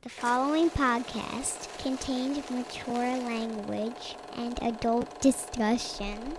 The following podcast contains mature language and adult discussion.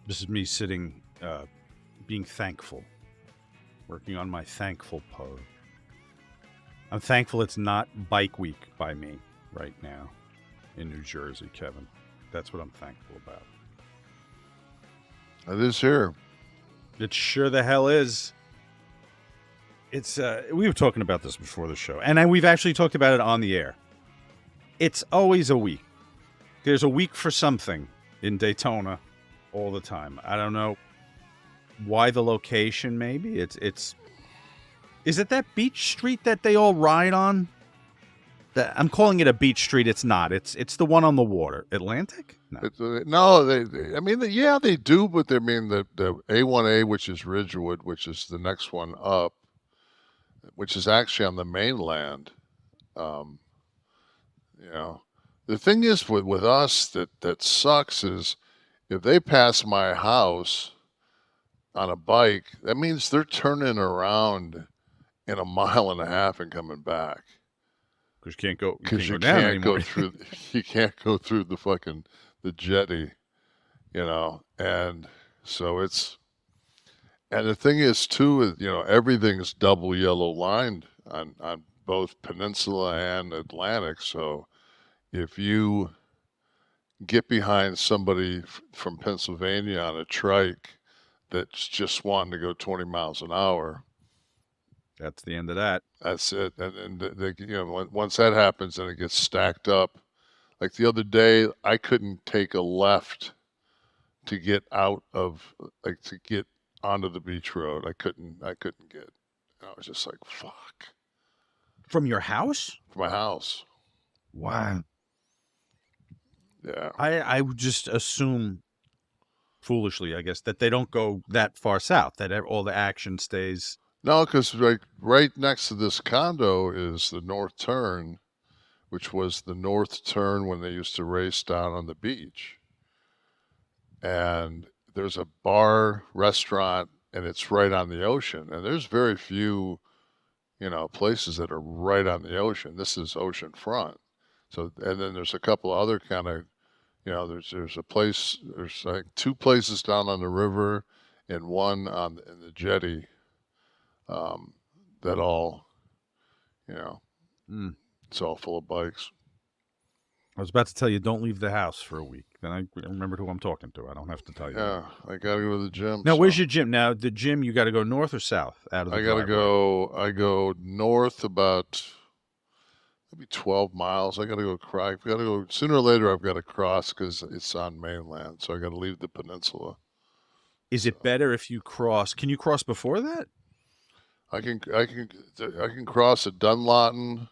This is me sitting, being thankful, working on my thankful pose. I'm thankful it's not bike week by me right now in New Jersey, Kevin. That's what I'm thankful about. It is here. It sure the hell is. It's, we were talking about this before the show, and we've actually talked about it on the air. It's always a week. There's a week for something in Daytona. All the time. I don't know why the location. Maybe it's. Is it that beach street that they all ride on? I'm calling it a beach street. It's not. It's the one on the water. Atlantic? No. No. I mean, yeah, they do, but they mean the A1A, which is Ridgewood, which is the next one up, which is actually on the mainland. You know, the thing is with us that sucks is, if they pass my house on a bike, that means they're turning around in a mile and a half and coming back. Because you can't go. Because you down can't anymore. go through. You can't go through the jetty, you know. And so it's. And the thing is too, you know, everything's double yellow lined on both Peninsula and Atlantic. So if you get behind somebody from Pennsylvania on a trike that's just wanting to go 20 miles an hour, that's the end of that. That's it. And they, you know, once that happens, then it gets stacked up. Like the other day, I couldn't take a left to get out of, like, to get onto the beach road. I couldn't get. And I was just like, fuck. From your house? From my house. Wow. Yeah. I would just assume, foolishly, I guess, that they don't go that far south, that all the action stays. No, because right next to this condo is the North Turn, which was the North Turn when they used to race down on the beach. And there's a bar, restaurant, and it's right on the ocean. And there's very few, you know, places that are right on the ocean. This is oceanfront. So, and then there's a couple other kind of, you know, there's a place, there's like two places down on the river and one in the jetty, that all, you know, it's all full of bikes. I was about to tell you, don't leave the house for a week. Then I remembered who I'm talking to. I don't have to tell you. Yeah, I got to go to the gym. Now, where's your gym? Now, the gym, you got to go north or south out of the driveway? I go north about maybe 12 miles. I got to go sooner or later. I've got to cross because it's on mainland. So I got to leave the peninsula. Is it better if you cross? Can you cross before that? I can cross at Dunlawton.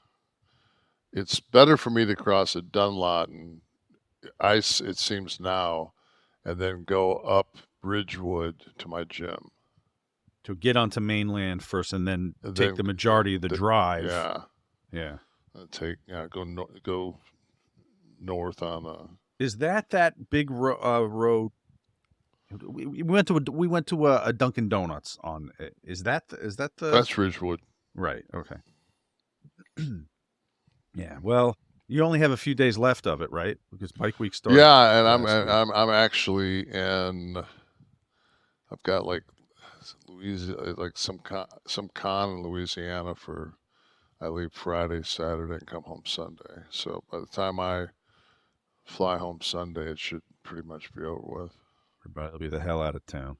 It's better for me to cross at Dunlawton, it seems now, and then go up Ridgewood to my gym. To get onto mainland first, and then take the majority of the drive. Yeah. Go north on. Is that big road? We went to a Dunkin' Donuts on. Is that the? That's Ridgewood. Right. Okay. Yeah. Well, you only have a few days left of it, right? Because Bike Week starts. Yeah, and I'm actually in. I've got like some con in Louisiana for. I leave Friday, Saturday, and come home Sunday. So by the time I fly home Sunday, it should pretty much be over with. Everybody will be the hell out of town.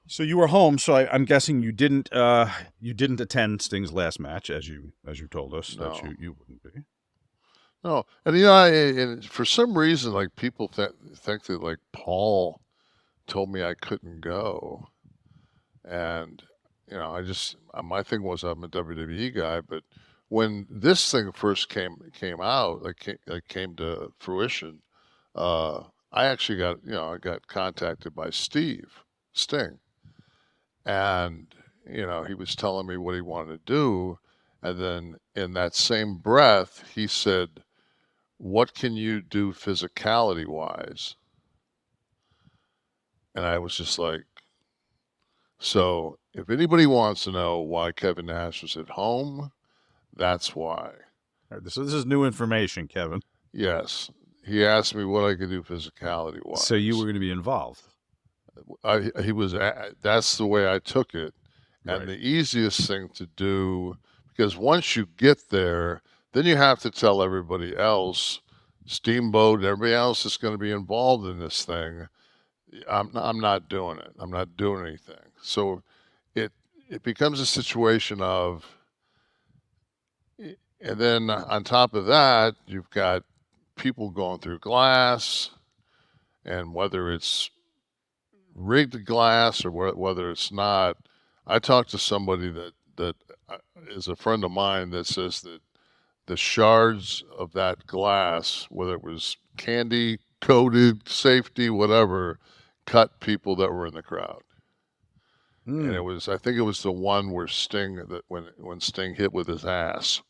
So you were home. So I'm guessing you didn't attend Sting's last match, as you told us No. that you wouldn't be. No, and you know, and for some reason, like people think that like Paul told me I couldn't go, and you know, my thing was I'm a WWE guy, but when this thing first came out, came to fruition, I actually I got contacted by Sting, and he was telling me what he wanted to do, and then in that same breath, he said, "What can you do physicality wise?" And I was just like, so if anybody wants to know why Kevin Nash was at home, that's why. So this is new information, Kevin. Yes. He asked me what I could do physicality wise. So you were going to be involved. That's the way I took it. And Right. the easiest thing to do, because once you get there, then you have to tell everybody else, Steamboat, and everybody else that's going to be involved in this thing, I'm not doing it. I'm not doing anything. So it becomes a situation of, and then on top of that, you've got people going through glass, and whether it's rigged glass or whether it's not. I talked to somebody that is a friend of mine that says that the shards of that glass, whether it was candy coated, safety, whatever, cut people that were in the crowd. And I think it was the one where Sting, that when Sting hit with his ass,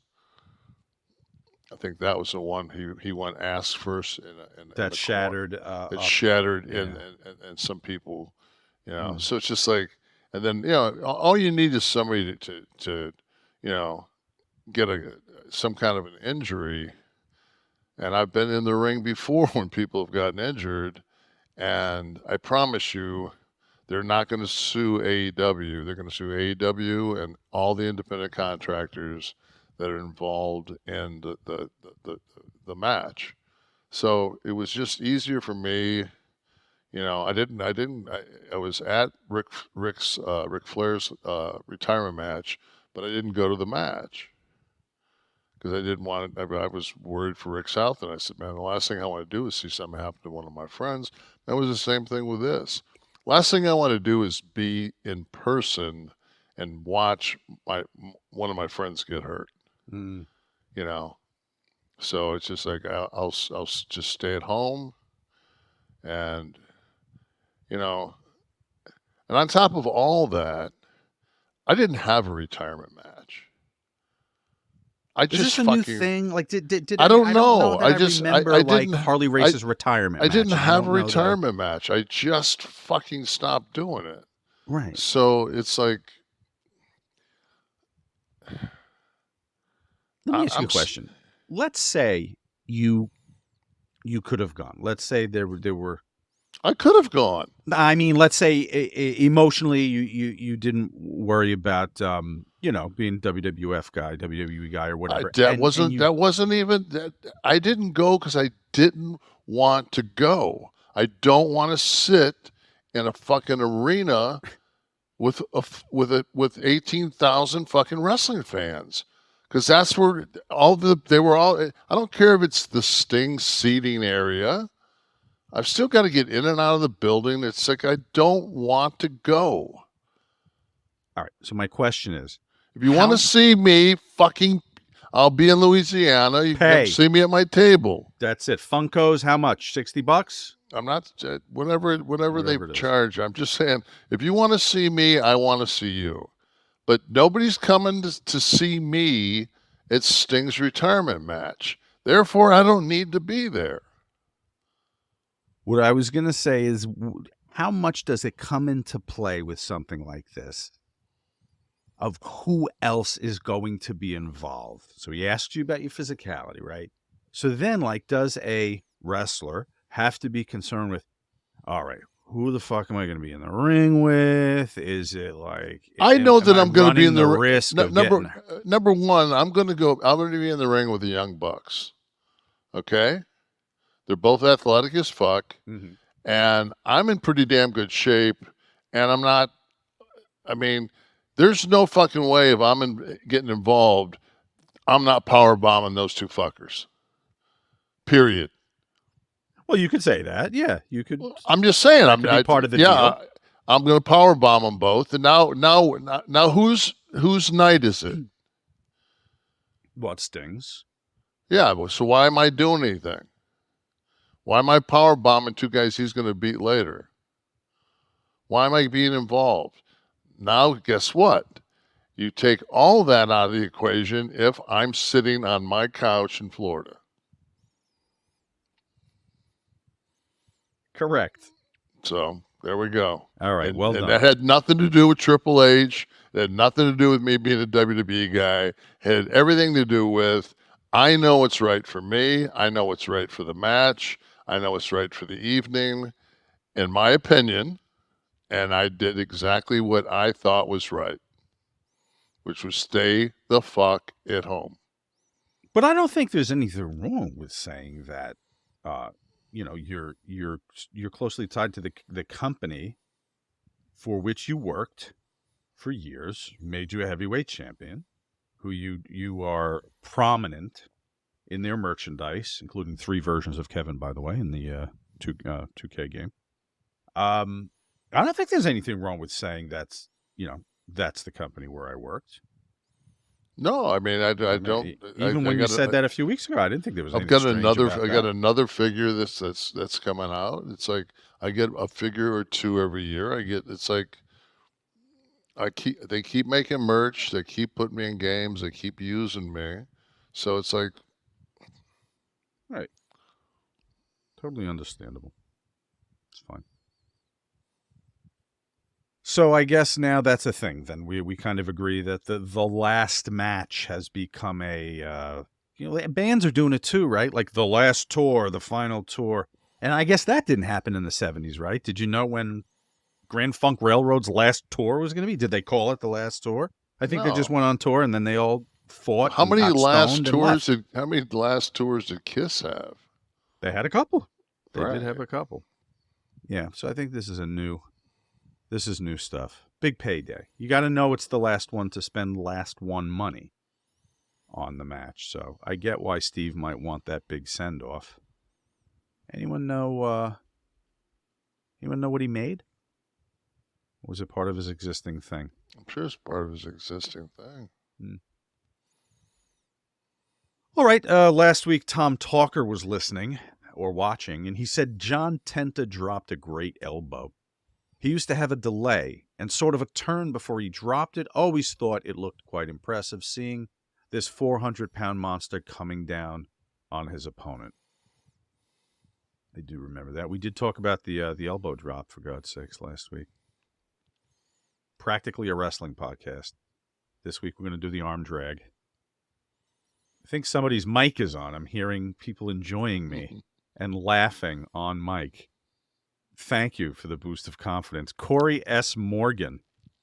I think that was the one he went ass first that shattered. It shattered, and some people, So it's just like, and then all you need is somebody to get some kind of an injury. And I've been in the ring before when people have gotten injured, and I promise you, they're not going to sue AEW. They're going to sue AEW and all the independent contractors that are involved in the match. So it was just easier for me. I was at Ric Flair's retirement match, but I didn't go to the match because I didn't want it. I was worried for Rick's health, and I said, man, the last thing I want to do is see something happen to one of my friends. That was the same thing with this. Last thing I want to do is be in person and watch one of my friends get hurt. So it's just like I'll just stay at home, and and on top of all that, I didn't have a retirement match. Is this a new thing? Like, did I don't know. I remember like Harley Race's retirement match. I didn't have a retirement match. I just fucking stopped doing it. Right. So it's like, let me ask you a question. Let's say you could have gone. Let's say there were. I could have gone. I mean, let's say emotionally, you didn't worry about being WWF guy, WWE guy, or whatever. That wasn't even that. I didn't go because I didn't want to go. I don't want to sit in a fucking arena with 18,000 fucking wrestling fans. Because that's where they were all. I don't care if it's the Sting seating area. I've still got to get in and out of the building. It's like I don't want to go. All right. So my question is, if you want to see me, I'll be in Louisiana. You can see me at my table. That's it. Funkos, how much? $60? I'm not whatever they charge. I'm just saying, if you want to see me, I want to see you. But nobody's coming to see me at Sting's retirement match. Therefore, I don't need to be there. What I was going to say is, how much does it come into play with something like this? Of who else is going to be involved? So he asked you about your physicality, right? So then, does a wrestler have to be concerned with, all right, who the fuck am I going to be in the ring with? Is it like I know that I'm going to be in the risk? Number one, I'm going to be in the ring with the Young Bucks. Okay, they're both athletic as fuck, and I'm in pretty damn good shape. And I'm not. I mean, there's no fucking way if I'm getting involved, I'm not power bombing those two fuckers. Period. Well, you could say that. Yeah, you could. I'm just saying. I'm not part of the deal. I'm going to power bomb them both. And now, whose night is it? What stings? Yeah, so why am I doing anything? Why am I power bombing two guys he's going to beat later? Why am I being involved? Now, guess what? You take all that out of the equation if I'm sitting on my couch in Florida. Correct. So there we go. All right, well and done. that had nothing to do with Triple H. It had nothing to do with me being a WWE guy. It had everything to do with I know what's right for me. I know what's right for the match. I know what's right for the evening, in my opinion. And I did exactly what I thought was right, which was stay the fuck at home. But I don't think there's anything wrong with saying that. You're closely tied to the company for which you worked for years, made you a heavyweight champion, who you are prominent in their merchandise, including 3 versions of Kevin, by the way, in the 2K game. I don't think there's anything wrong with saying that's the company where I worked. No, I mean I don't. Even when you said that a few weeks ago, I didn't think there was. I've got another. I got another figure that's coming out. It's like I get a figure or 2 every year. It's like they keep making merch. They keep putting me in games. They keep using me. So it's like, right, totally understandable. It's fine. So I guess now that's a thing. Then we kind of agree that the last match has become a bands are doing it too, right? Like the last tour, the final tour, and I guess that didn't happen in the 70s, right? Did you know when Grand Funk Railroad's last tour was going to be? Did they call it the last tour? I think they just went on tour and then they all fought. How many last tours did Kiss have? They had a couple. They Right. did have a couple. Yeah, so I think this is new stuff. Big payday. You got to know it's the last one to spend last one money on the match. So I get why Steve might want that big send off. Anyone know what he made? Or was it part of his existing thing? I'm sure it's part of his existing thing. All right. Last week, Tom Talker was listening or watching, and he said John Tenta dropped a great elbow. He used to have a delay and sort of a turn before he dropped it. Always thought it looked quite impressive seeing this 400-pound monster coming down on his opponent. I do remember that. We did talk about the elbow drop, for God's sakes, last week. Practically a wrestling podcast. This week we're going to do the arm drag. I think somebody's mic is on. I'm hearing people enjoying me and laughing on mic. Thank you for the boost of confidence. Corey S. Morgan.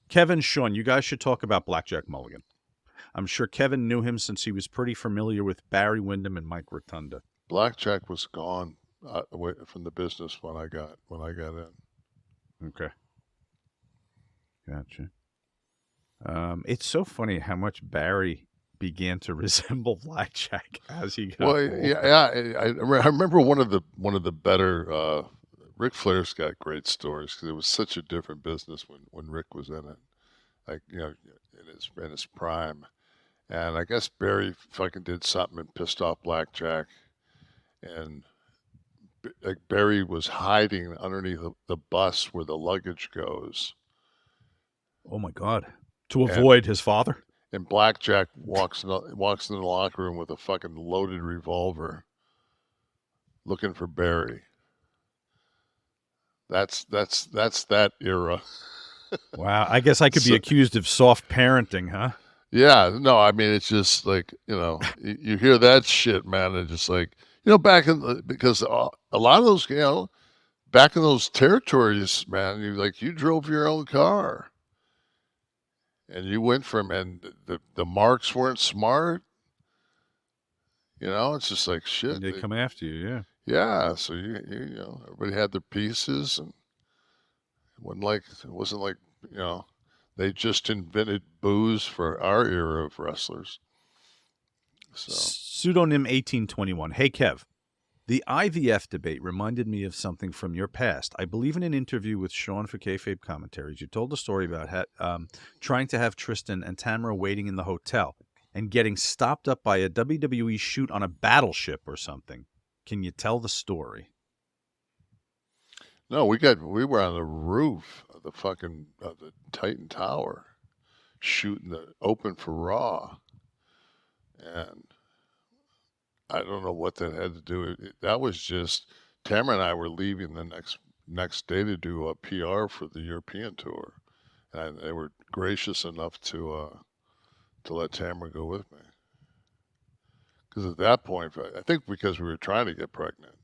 Kevin, Sean, you guys should talk about Blackjack Mulligan. I'm sure Kevin knew him since he was pretty familiar with Barry Windham and Mike Rotunda. Blackjack was gone away from the business when I got in. Okay. Gotcha. It's so funny how much Barry began to resemble Blackjack as he got older. Yeah. I remember one of the better. Ric Flair's got great stories because it was such a different business when Rick was in it, like in his prime, and I guess Barry fucking did something and pissed off Blackjack, and like Barry was hiding underneath the bus where the luggage goes. Oh my God! To avoid his father. And Blackjack walks in the locker room with a fucking loaded revolver, looking for Barry. That's that era. Wow. I guess I could be accused of soft parenting, huh? Yeah. No, I mean, it's just like, you hear that shit, man. And just like, because a lot of those, back in those territories, man, you drove your own car and you went and the marks weren't smart. It's just like shit. They come after you. Yeah. Yeah, so everybody had their pieces, and it wasn't like they just invented booze for our era of wrestlers. So Pseudonym 1821. Hey Kev, the IVF debate reminded me of something from your past. I believe in an interview with Sean for Kayfabe Commentaries, you told a story about trying to have Tristan and Tamara waiting in the hotel. and getting stopped up by a WWE shoot on a battleship or something. Can you tell the story? No, we were on the roof of the Titan Tower, shooting the open for Raw, and I don't know what that had to do. That was just Tamara and I were leaving the next day to do a PR for the European tour, and they were gracious enough to let Tamara go with me. Because at that point, I think because we were trying to get pregnant.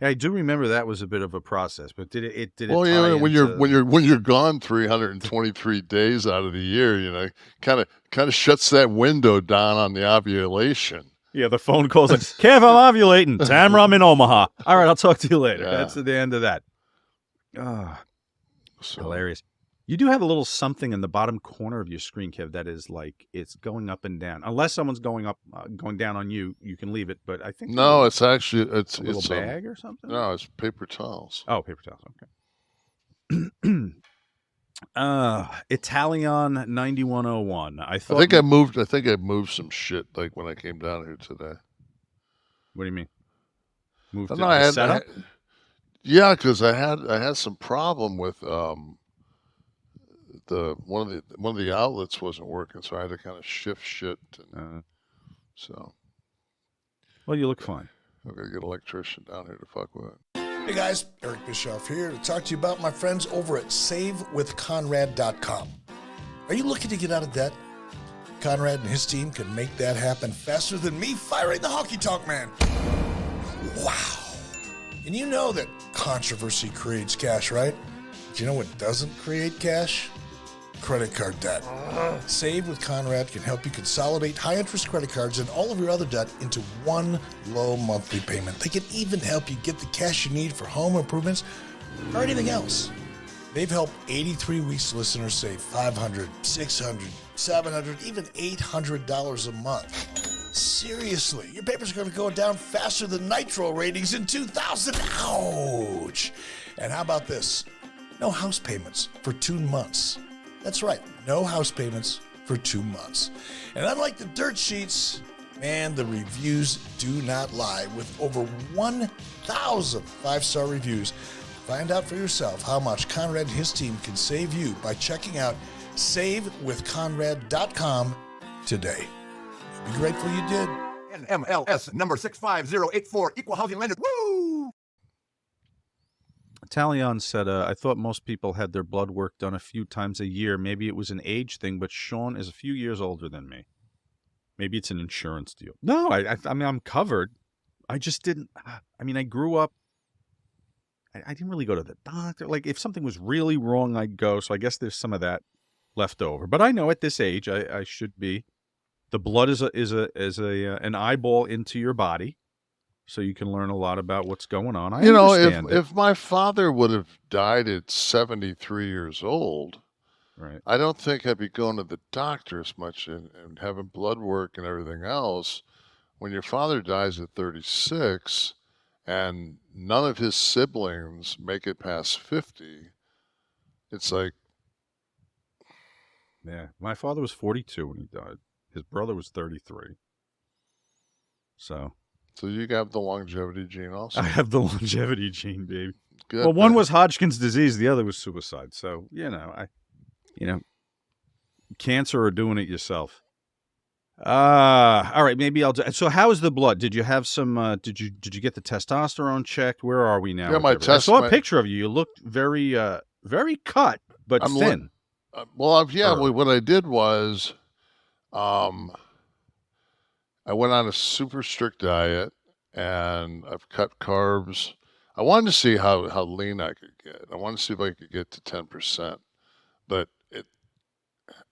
I do remember that was a bit of a process, but did it? Well, tie when into... you're gone 323 days out of the year, kind of shuts that window down on the ovulation. Yeah, the phone calls like, Kev, I'm ovulating. Tamara, I'm in Omaha. All right, I'll talk to you later. Yeah. That's the end of that. Hilarious. You do have a little something in the bottom corner of your screen, Kev, that is like it's going up and down. Unless someone's going down on you, you can leave it. But I think no, it's actually it's a little bag or something. No, it's paper towels. Oh, paper towels. Okay. Italian 9101. I think I moved some shit like when I came down here today. What do you mean? Moved No, I setup? Yeah, because I had some problem with one of the outlets wasn't working, so I had to kind of shift shit. So. Well, you look fine. I'm gonna get an electrician down here to fuck with it. Hey guys, Eric Bischoff here to talk to you about my friends over at SaveWithConrad.com. Are you looking to get out of debt? Conrad and his team can make that happen faster than me firing the honky tonk man. Wow. And you know that controversy creates cash, right? But you know what doesn't create cash? Credit card debt. Save with Conrad can help you consolidate high-interest credit cards and all of your other debt into one low monthly payment. They can even help you get the cash you need for home improvements or anything else. They've helped 83 Weeks listeners save $500, $600, $700, even $800 a month. Seriously, your papers are going to go down faster than Nitro ratings in 2000. Ouch! And how about this? No house payments for 2 months. That's right, no house payments for 2 months. And unlike the dirt sheets, man, the reviews do not lie. With over 1,000 five-star reviews, find out for yourself how much Conrad and his team can save you by checking out SaveWithConrad.com today. You'll be grateful you did. NMLS number 65084, equal housing lender. Woo! Talion said, I thought most people had their blood work done a few times a year. Maybe it was an age thing, but Sean is a few years older than me. Maybe it's an insurance deal. No, I mean, I'm covered. I just didn't. I mean, I grew up. I didn't really go to the doctor. Like, if something was really wrong, I'd go. So I guess there's some of that left over. But I know at this age, I should be. The blood is an eyeball into your body. So you can learn a lot about what's going on. I understand if my father would have died at 73 years old, right, I don't think I'd be going to the doctor as much and having blood work and everything else. When your father dies at 36 and none of his siblings make it past 50, it's like... Yeah, my father was 42 when he died. His brother was 33. So you have the longevity gene also? I have the longevity gene, baby. Good, well, one was Hodgkin's disease. The other was suicide. So, cancer or doing it yourself. All right, maybe I'll do. So how is the blood? Did you have some, did you get the testosterone checked? Where are we now? Yeah, I saw a picture of you. You looked very, very cut, but thin. What I did was, I went on a super strict diet and I've cut carbs. I wanted to see how lean I could get. I wanted to see if I could get to 10%, but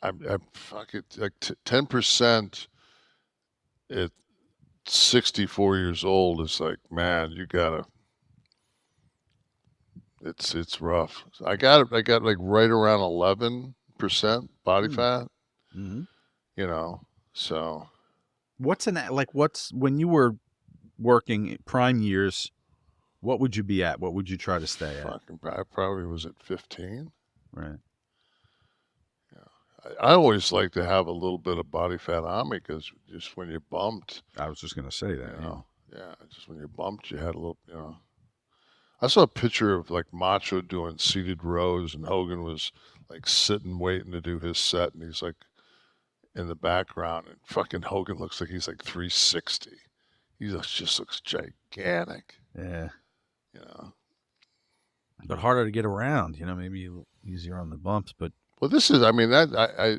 I'm fuck it, like 10% at 64 years old is like, man, you gotta. It's rough. I got like right around 11% body fat. Mm-hmm. So. What's when you were working prime years, what would you be at? What would you try to stay at? I probably was at 15. Right. Yeah. I always like to have a little bit of body fat on me because just when you're bumped, I was just going to say that. you know, just when you're bumped, you had a little, you know. I saw a picture of like Macho doing seated rows, and Hogan was like sitting waiting to do his set, and he's like in the background, and fucking Hogan looks like he's like 360. Just looks gigantic, Yeah. you know. But harder to get around, you know, maybe easier on the bumps, but Well, this is, I mean, that I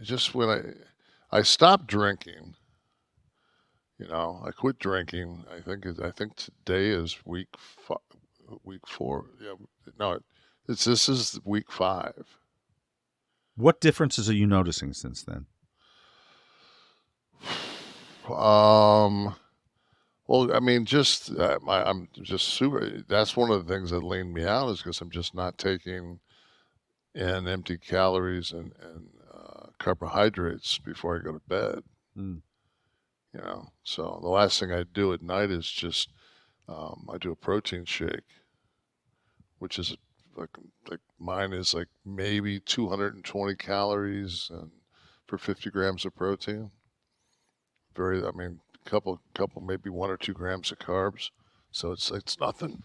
just when I stopped drinking, you know, I quit drinking. I think today is week 4. Yeah, no, this is week 5. what differences are you noticing since then? Well, I mean, just I'm just super. That's one of the things that leaned me out is because I'm just not taking in empty calories and carbohydrates before I go to bed. Mm. You know, so the last thing I do at night is just I do a protein shake, which is like mine is like maybe 220 calories and for 50 grams of protein. I mean, couple, maybe 1 or 2 grams of carbs. So it's nothing.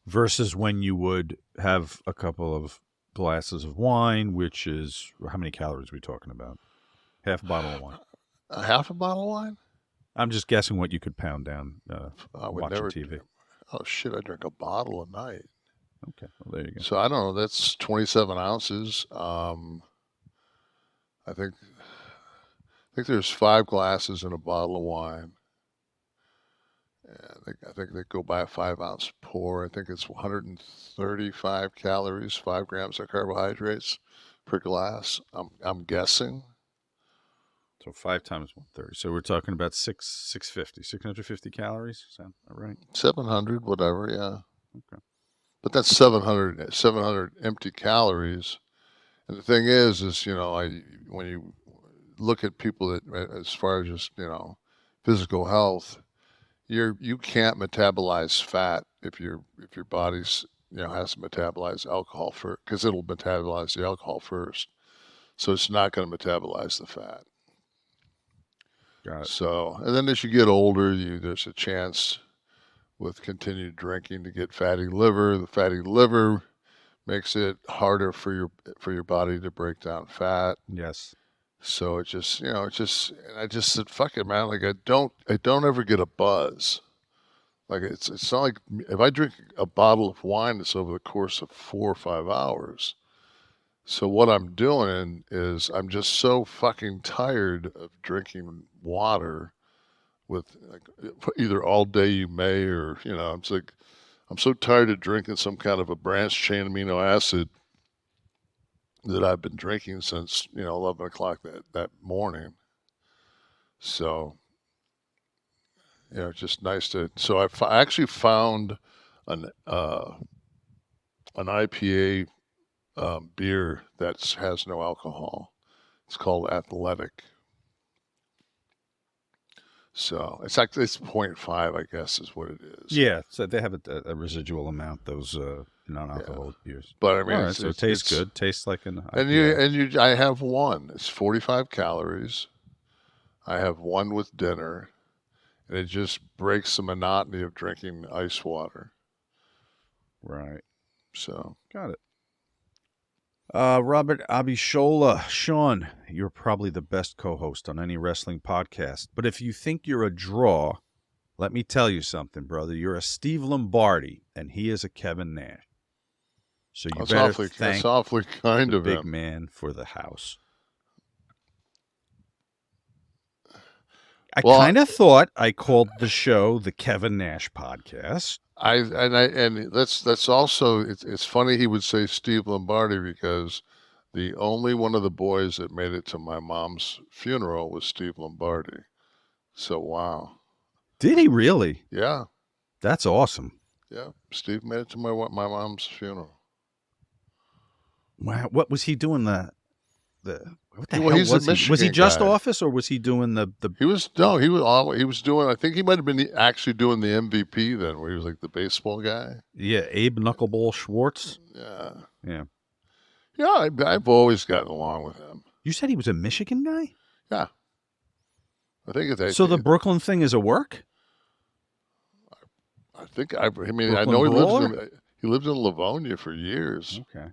Versus when you would have a couple of glasses of wine, which is, how many calories are we talking about? Half a bottle of wine. A half a bottle of wine? I'm just guessing what you could pound down I would watching never. TV. Oh shit! I drink a bottle a night. Okay, well, there you go. So I don't know. That's 27 ounces. I think there's 5 glasses in a bottle of wine. And I think they go by a 5-ounce pour. I think it's 135 calories, 5 grams of carbohydrates per glass. I'm guessing. So 5 times 130. So we're talking about 650 calories. Sound about right? 700, whatever. Yeah. Okay. But that's 700 empty calories. And the thing is, you know, when you look at people that, as far as just, you know, physical health, you can't metabolize fat if your body's, you know, has to metabolize alcohol because it'll metabolize the alcohol first. So it's not going to metabolize the fat. Got it. So, and then as you get older, there's a chance with continued drinking to get fatty liver. The fatty liver makes it harder for your body to break down fat. Yes. So it just, you know, and I just said, fuck it, man. Like I don't ever get a buzz. Like it's not like if I drink a bottle of wine, it's over the course of 4 or 5 hours. So what I'm doing is I'm just so fucking tired of drinking water with like either all day you may, or, you know, I'm so tired of drinking some kind of a branched chain amino acid that I've been drinking since, you know, 11 o'clock that morning. So, you know, it's just nice to. So I actually found an IPA beer that has no alcohol. It's called Athletic. So it's 0.5, I guess, is what it is. Yeah, so they have a residual amount, those non-alcoholic beers. But I mean, all right, so it tastes good. Tastes like an IPA. I have one. It's 45 calories. I have one with dinner, and it just breaks the monotony of drinking ice water. Right. So got it. Robert Abishola, Sean, you're probably the best co-host on any wrestling podcast. But if you think you're a draw, let me tell you something, brother. You're a Steve Lombardi, and he is a Kevin Nash. So you better thank that's awfully kind the of big him. man for the house. Well, I kind of thought I called the show the Kevin Nash Podcast. And that's also it's funny he would say Steve Lombardi, because the only one of the boys that made it to my mom's funeral was Steve Lombardi. So wow. Did he really? Yeah. That's awesome. Yeah. Steve made it to my mom's funeral. Wow. What was he doing? What the hell he's was a he? Was he Michigan just guy. office, or was he doing the? He was doing. I think he might have been actually doing the MVP then, where he was like the baseball guy. Yeah, Abe Knuckleball Schwartz. Yeah. Yeah. Yeah, I've always gotten along with him. You said he was a Michigan guy? Yeah. I think it's. So the Brooklyn thing is a work? I think I mean I Brooklyn know Brawler? he lived in Livonia for years. Okay.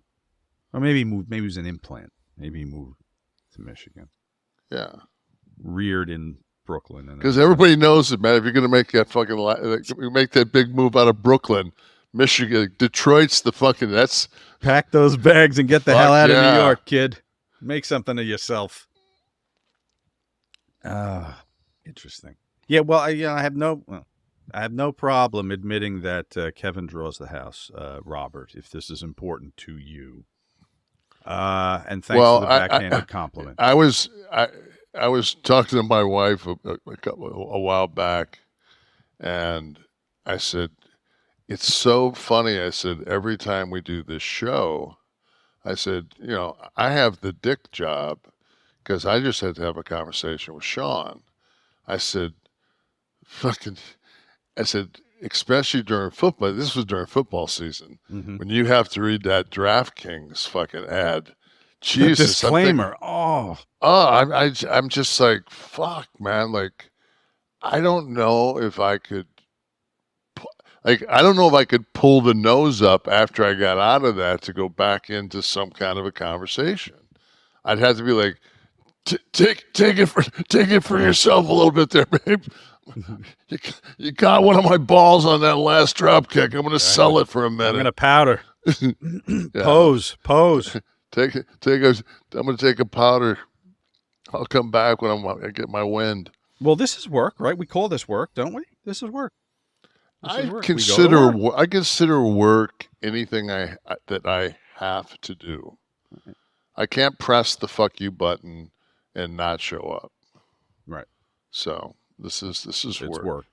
Or maybe he moved. Maybe he was an implant. Maybe he moved to Michigan. Yeah. Reared in Brooklyn. And Because everybody knows it, man. If you're going to make that make that big move out of Brooklyn, Michigan, Detroit's the fucking, that's. pack those bags and get the hell out of yeah. New York, kid. Make something of yourself. Interesting. Yeah, well, I have no problem admitting that Kevin draws the house, Robert, if this is important to you. And thanks for the backhanded compliment. I was talking to my wife a while back, and I said, it's so funny. I said, every time we do this show, I said, I have the dick job because I just had to have a conversation with Sean. I said, especially during football, this was during football season, when you have to read that DraftKings fucking ad. Jesus, the disclaimer. I'm just like, fuck, man. Like, I don't know if I could, pull the nose up after I got out of that to go back into some kind of a conversation. I'd have to be like, take it for yourself a little bit there, babe. You got one of my balls on that last drop kick. I'm going to sell it for a minute. I'm going to powder. Pose. I'm going to take a powder. I'll come back when I get my wind. Well, this is work, right? We call this work, don't we? This is work. I consider work anything that I have to do. I can't press the fuck you button and not show up. Right. So this is work.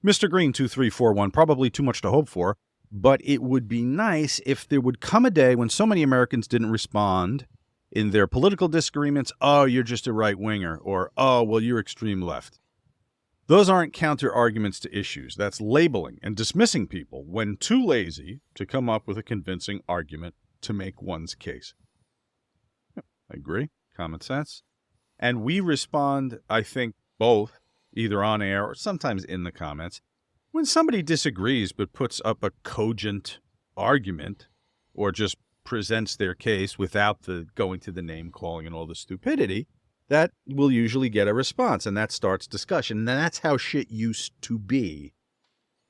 Mr. Green 2341, probably too much to hope for, but it would be nice if there would come a day when so many Americans didn't respond in their political disagreements. Oh, you're just a right winger, or oh, well, you're extreme left. Those aren't counter arguments to issues. That's labeling and dismissing people when too lazy to come up with a convincing argument to make one's case. I agree. Common sense. And we respond, I think, both, either on air or sometimes in the comments, when somebody disagrees but puts up a cogent argument or just presents their case without the going to the name calling and all the stupidity, that will usually get a response, and that starts discussion. And that's how shit used to be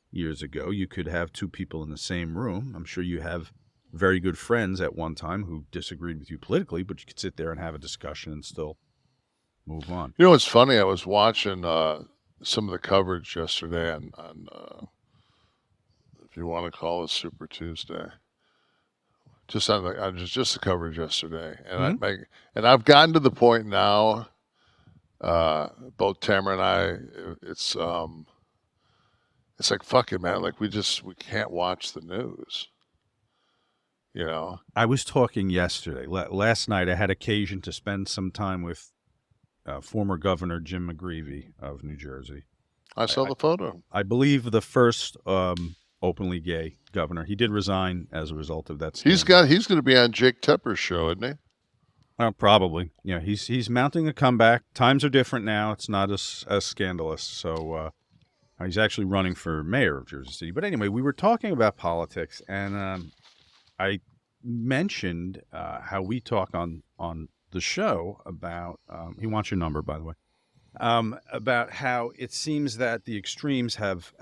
years ago. You could have two people in the same room. I'm sure you have very good friends at one time who disagreed with you politically, but you could sit there and have a discussion and still move on. You know what's funny? I was watching some of the coverage yesterday on if you want to call it Super Tuesday. Just on the coverage yesterday, and I've gotten to the point now. Both Tamara and I, it's like, fuck it, man. Like we can't watch the news. I was talking yesterday. Last night, I had occasion to spend some time with former Governor Jim McGreevey of New Jersey. I saw the photo. I believe the first openly gay governor. He did resign as a result of that. He's going to be on Jake Tepper's show, isn't he? Probably. Yeah, he's mounting a comeback. Times are different now. It's not as scandalous. So he's actually running for mayor of Jersey City. But anyway, we were talking about politics, and I mentioned how we talk on the show about. He wants your number, by the way. About how it seems that the extremes have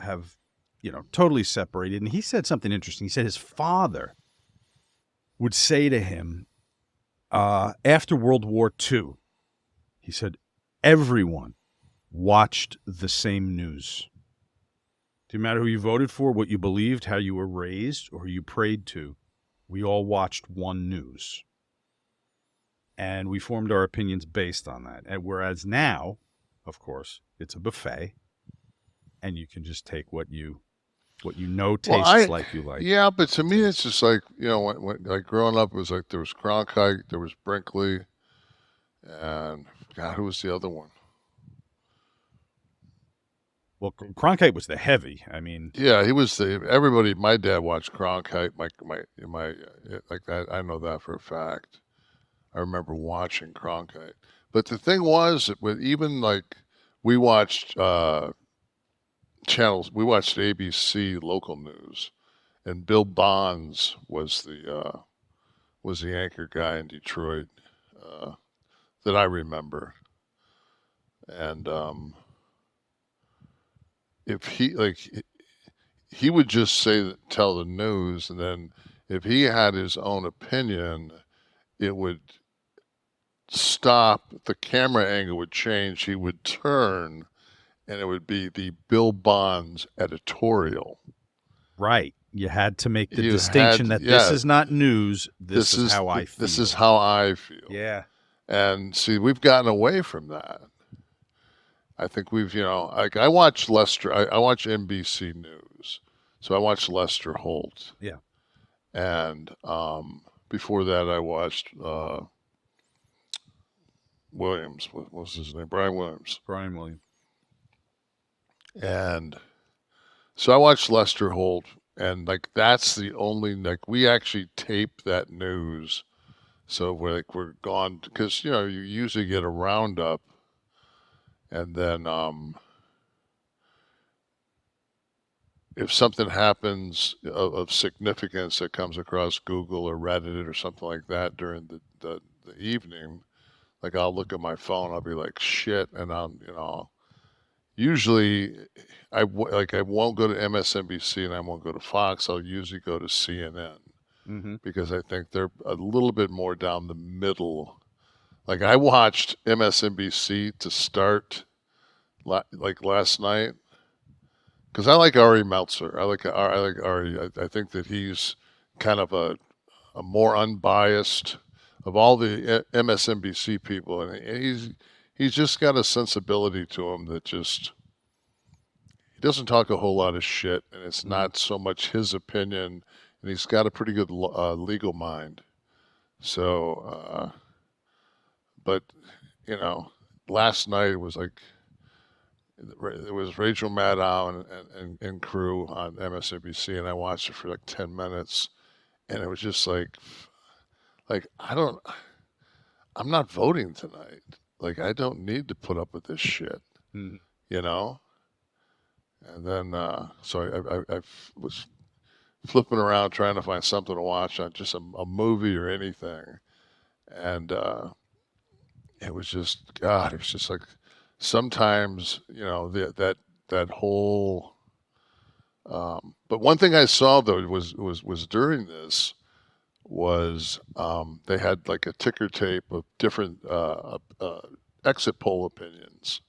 totally separated. And he said something interesting. He said his father would say to him, after World War II, he said, everyone watched the same news. Didn't matter who you voted for, what you believed, how you were raised, or who you prayed to. We all watched one news. And we formed our opinions based on that. And whereas now, of course, it's a buffet, and you can just take what you tastes like you like. Yeah, but to me, it's just like, when like growing up, it was like there was Cronkite, there was Brinkley, and God, who was the other one? Well, Cronkite was the heavy. I mean, Yeah, he was everybody. My dad watched Cronkite. My like that. I know that for a fact. I remember watching Cronkite. But the thing was, with even like we watched channels, we watched ABC local news, and Bill Bonds was the anchor guy in Detroit that I remember. And if he would just tell the news, and then if he had his own opinion, it would stop. The camera angle would change. He would turn, and it would be the Bill Bonds editorial. right. You had to make the distinction that this is not news. This is how I feel. This is how I feel. Yeah. And see, we've gotten away from that. I think we've, like I watch Lester. I watch NBC News, so I watched Lester Holt. Yeah. And before that, I watched Williams. What was his name? Brian Williams. Brian Williams. And so I watched Lester Holt, and like that's the only we actually tape that news, so we're gone because you usually get a roundup, and then if something happens of significance that comes across Google or Reddit or something like that during the evening, like I'll look at my phone, I'll be like shit, and usually I won't go to MSNBC and I won't go to Fox. I'll usually go to CNN because I think they're a little bit more down the middle. Like I watched MSNBC to start like last night because I like Ari Meltzer. I like Ari. I think that he's kind of a more unbiased of all the MSNBC people, and he's just got a sensibility to him that just he doesn't talk a whole lot of shit, and it's not so much his opinion, and he's got a pretty good legal mind. So, but last night it was like it was Rachel Maddow and crew on MSNBC, and I watched it for like 10 minutes, and it was just like I'm not voting tonight. Like, I don't need to put up with this shit, And then, so I was flipping around trying to find something to watch on just a movie or anything. And it was just, God, it was just like sometimes, that whole, but one thing I saw though was during this, was they had like a ticker tape of different exit poll opinions.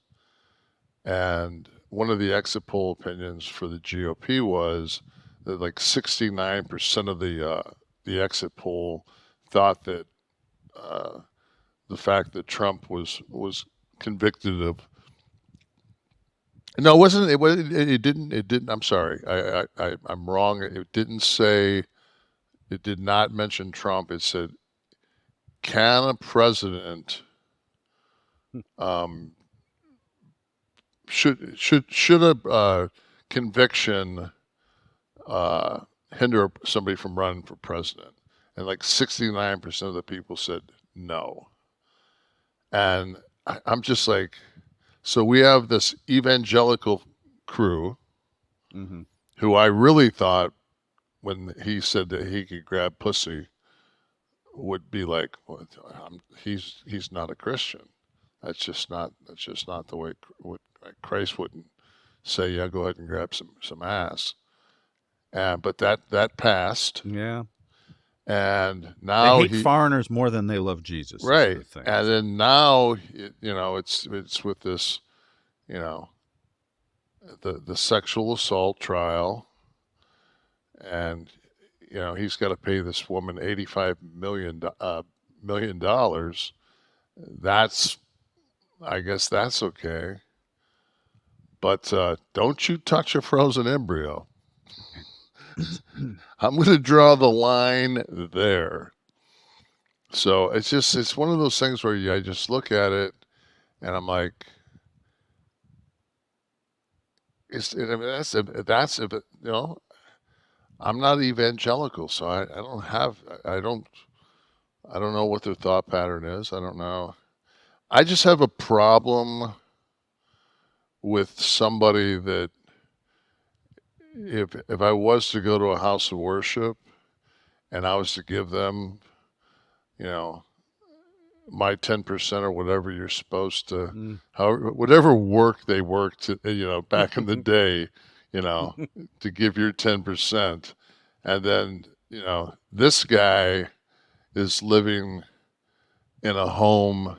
And one of the exit poll opinions for the GOP was that like 69% of the exit poll thought that the fact that Trump was convicted of. No, it wasn't. It didn't. I'm sorry. I'm wrong. It didn't say. It did not mention Trump. It said, "Can a president should a conviction hinder somebody from running for president?" And like 69% of the people said no. And I'm just like, so we have this evangelical crew who I really thought, when he said that he could grab pussy, would be like, well, he's not a Christian. That's just not the way. Christ wouldn't say, yeah, go ahead and grab some ass. But that passed. Yeah. And now they hate foreigners more than they love Jesus. Right. And then now, it's with this, the sexual assault trial. And he's got to pay this woman $85 million. I guess that's okay. But don't you touch a frozen embryo. I'm going to draw the line there. So it's one of those things where I just look at it and I'm like, I mean, that's if it, you know, I'm not evangelical, so I don't know what their thought pattern is. I don't know. I just have a problem with somebody that if I was to go to a house of worship and I was to give them, you know, my 10% or whatever you're supposed to, whatever work they worked, back in the day, to give your 10%. And then, this guy is living in a home,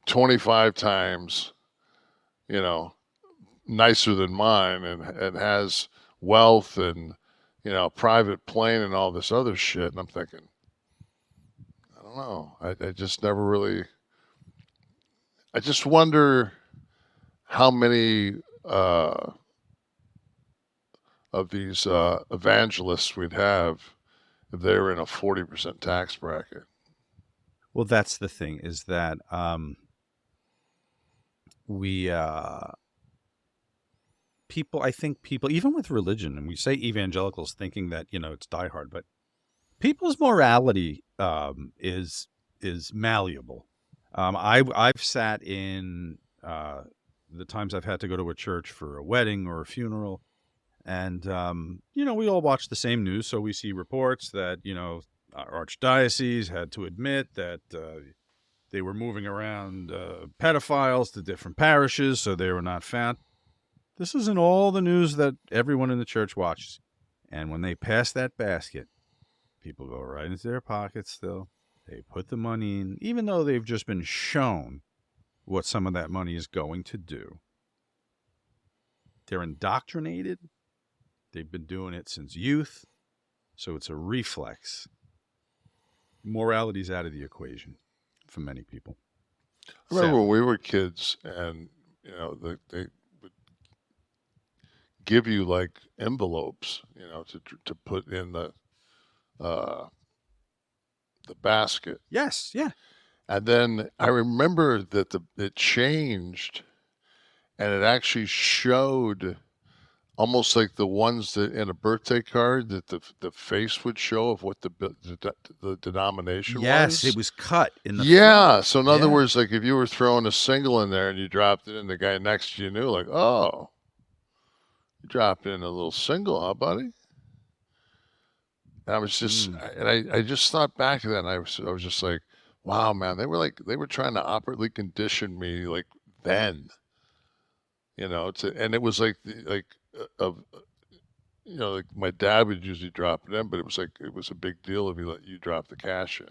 25 times, nicer than mine and has wealth and, private plane and all this other shit. And I'm thinking, I don't know. I just never really, I just wonder how many of these evangelists we'd have if they were in a 40% tax bracket. Well, that's the thing, is that I think people, even with religion, and we say evangelicals thinking that, it's diehard, but people's morality is malleable. I've sat in the times I've had to go to a church for a wedding or a funeral, and we all watch the same news, so we see reports that our archdiocese had to admit that they were moving around pedophiles to different parishes, so they were not found. This isn't all the news that everyone in the church watches. And when they pass that basket, people go right into their pockets still. They put the money in, even though they've just been shown what some of that money is going to do. They're indoctrinated. They've been doing it since youth. So it's a reflex. Morality's out of the equation for many people. I remember when we were kids and, they would give you like envelopes, to put in the basket. Yes, yeah. And then I remember that it changed, and it actually showed almost like the ones that in a birthday card that the face would show of what the denomination was. Yes, it was cut in the front. So in other words, like if you were throwing a single in there and you dropped it in, the guy next to you knew, like, oh, you dropped in a little single, huh, buddy? And I was just, and I just thought back of that, and I was just like, wow, man, they were trying to operantly condition me like then, and it was like like my dad would usually drop it in, but it was a big deal if he let you drop the cash in.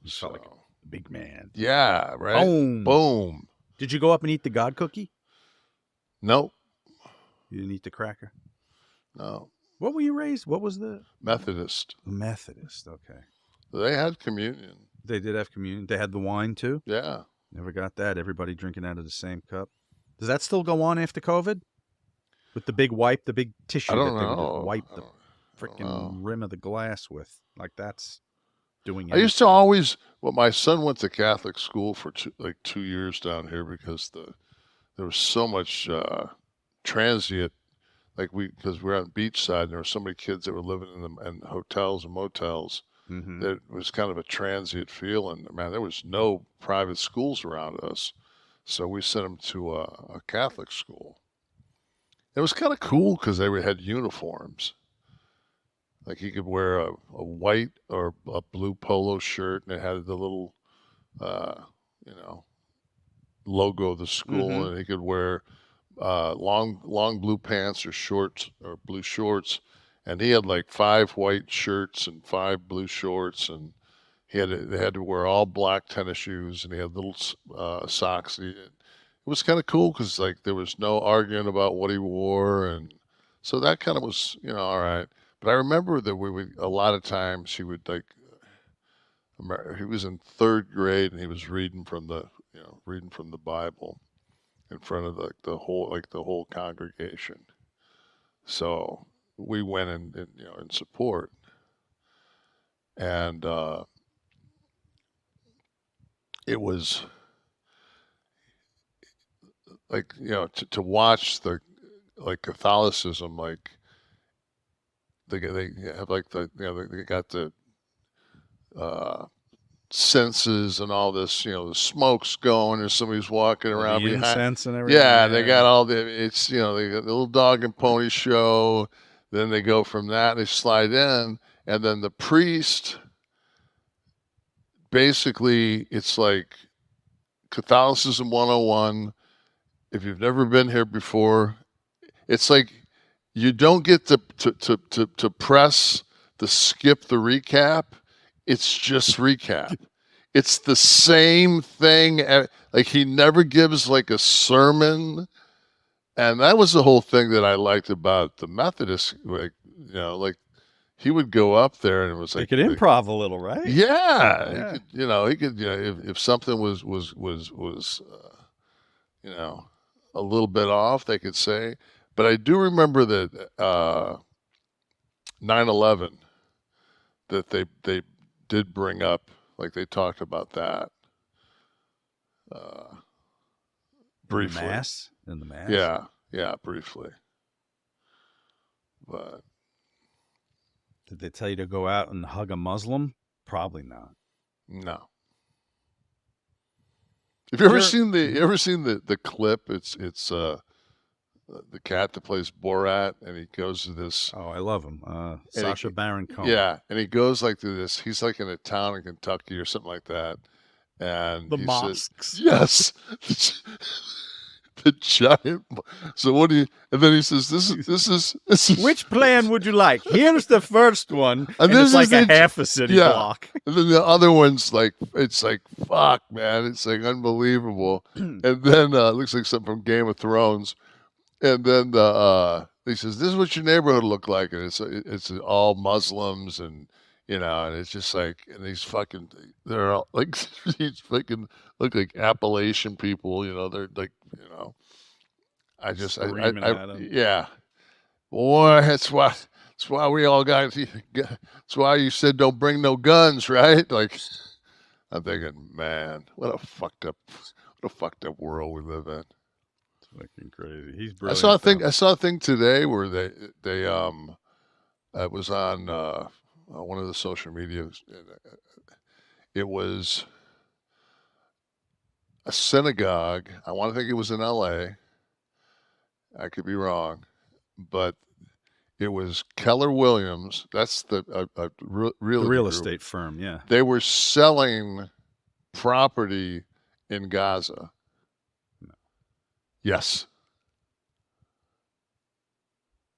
You felt like a big man. Yeah, right. Boom. Did you go up and eat the God cookie? Nope. You didn't eat the cracker? No. What were you raised? What was the Methodist? Methodist. Okay. They had communion. They did have communion. They had the wine too. Yeah. Never got that. Everybody drinking out of the same cup. Does that still go on after COVID? With the big wipe, the big tissue that they would just wipe the freaking rim of the glass with. Like that's doing anything. I used to always, my son went to Catholic school for 2 years down here because there was so much transient, because we're on beachside and there were so many kids that were living in hotels and motels. Mm-hmm. That it was kind of a transient feel, and man, there was no private schools around us, so we sent them to a Catholic school. It was kind of cool because they had uniforms. Like he could wear a white or a blue polo shirt, and it had the little, logo of the school, Mm-hmm. and he could wear long blue pants or shorts or blue shorts. And he had like 5 white shirts and 5 blue shorts, and they had to wear all black tennis shoes, and he had little socks. It was kind of cool because like there was no arguing about what he wore, and so that kind of was all right. But I remember that a lot of times he would he was in 3rd grade and he was reading from the Bible in front of the whole congregation. So we went in support, and it was like, to watch the, like, Catholicism, like, they have, like, they got the senses and all this, the smoke's going, or somebody's walking around the behind. incense and everything. Yeah, they got all the, it's, they got the little dog and pony show. Then they go from that, they slide in, and then the priest, basically, it's like Catholicism 101. If you've never been here before, it's like you don't get to press the skip the recap. It's just recap. It's the same thing. Like, he never gives like a sermon. And that was the whole thing that I liked about the Methodist. Like, like, he would go up there and it was like, they could improv a little, right? Yeah. He could, if something was a little bit off, they could say. But I do remember that 9/11, that they did bring up, like, they talked about that briefly. In the mass? Yeah, briefly. But did they tell you to go out and hug a Muslim? Probably not. No. Have you ever seen the clip? It's the cat that plays Borat, and he goes to this. Oh, I love him. Sacha Baron Cohen. Yeah, and he goes like to this. He's like in a town in Kentucky or something like that, and The he mosques. says, yes, the giant. So what do you? And then he says, "This is." Which plan would you like? Here's the first one, and this it's like is a half a city block. And then the other one's like, it's like, fuck, man, it's like unbelievable. And then it looks like something from Game of Thrones. And then he says, "This is what your neighborhood look like," and it's all Muslims, and and it's just like, and they're all like, these fucking look like Appalachian people, they're like, I yeah, boy, that's why we all got. That's why you said don't bring no guns, right? Like, I'm thinking, man, what a fucked up world we live in. Fucking crazy. He's brilliant. I saw a thing today where they it was on one of the social medias. It was a synagogue. I want to think it was in L.A. I could be wrong, but it was Keller Williams. That's the real estate firm. Yeah, they were selling property in Gaza. Yes.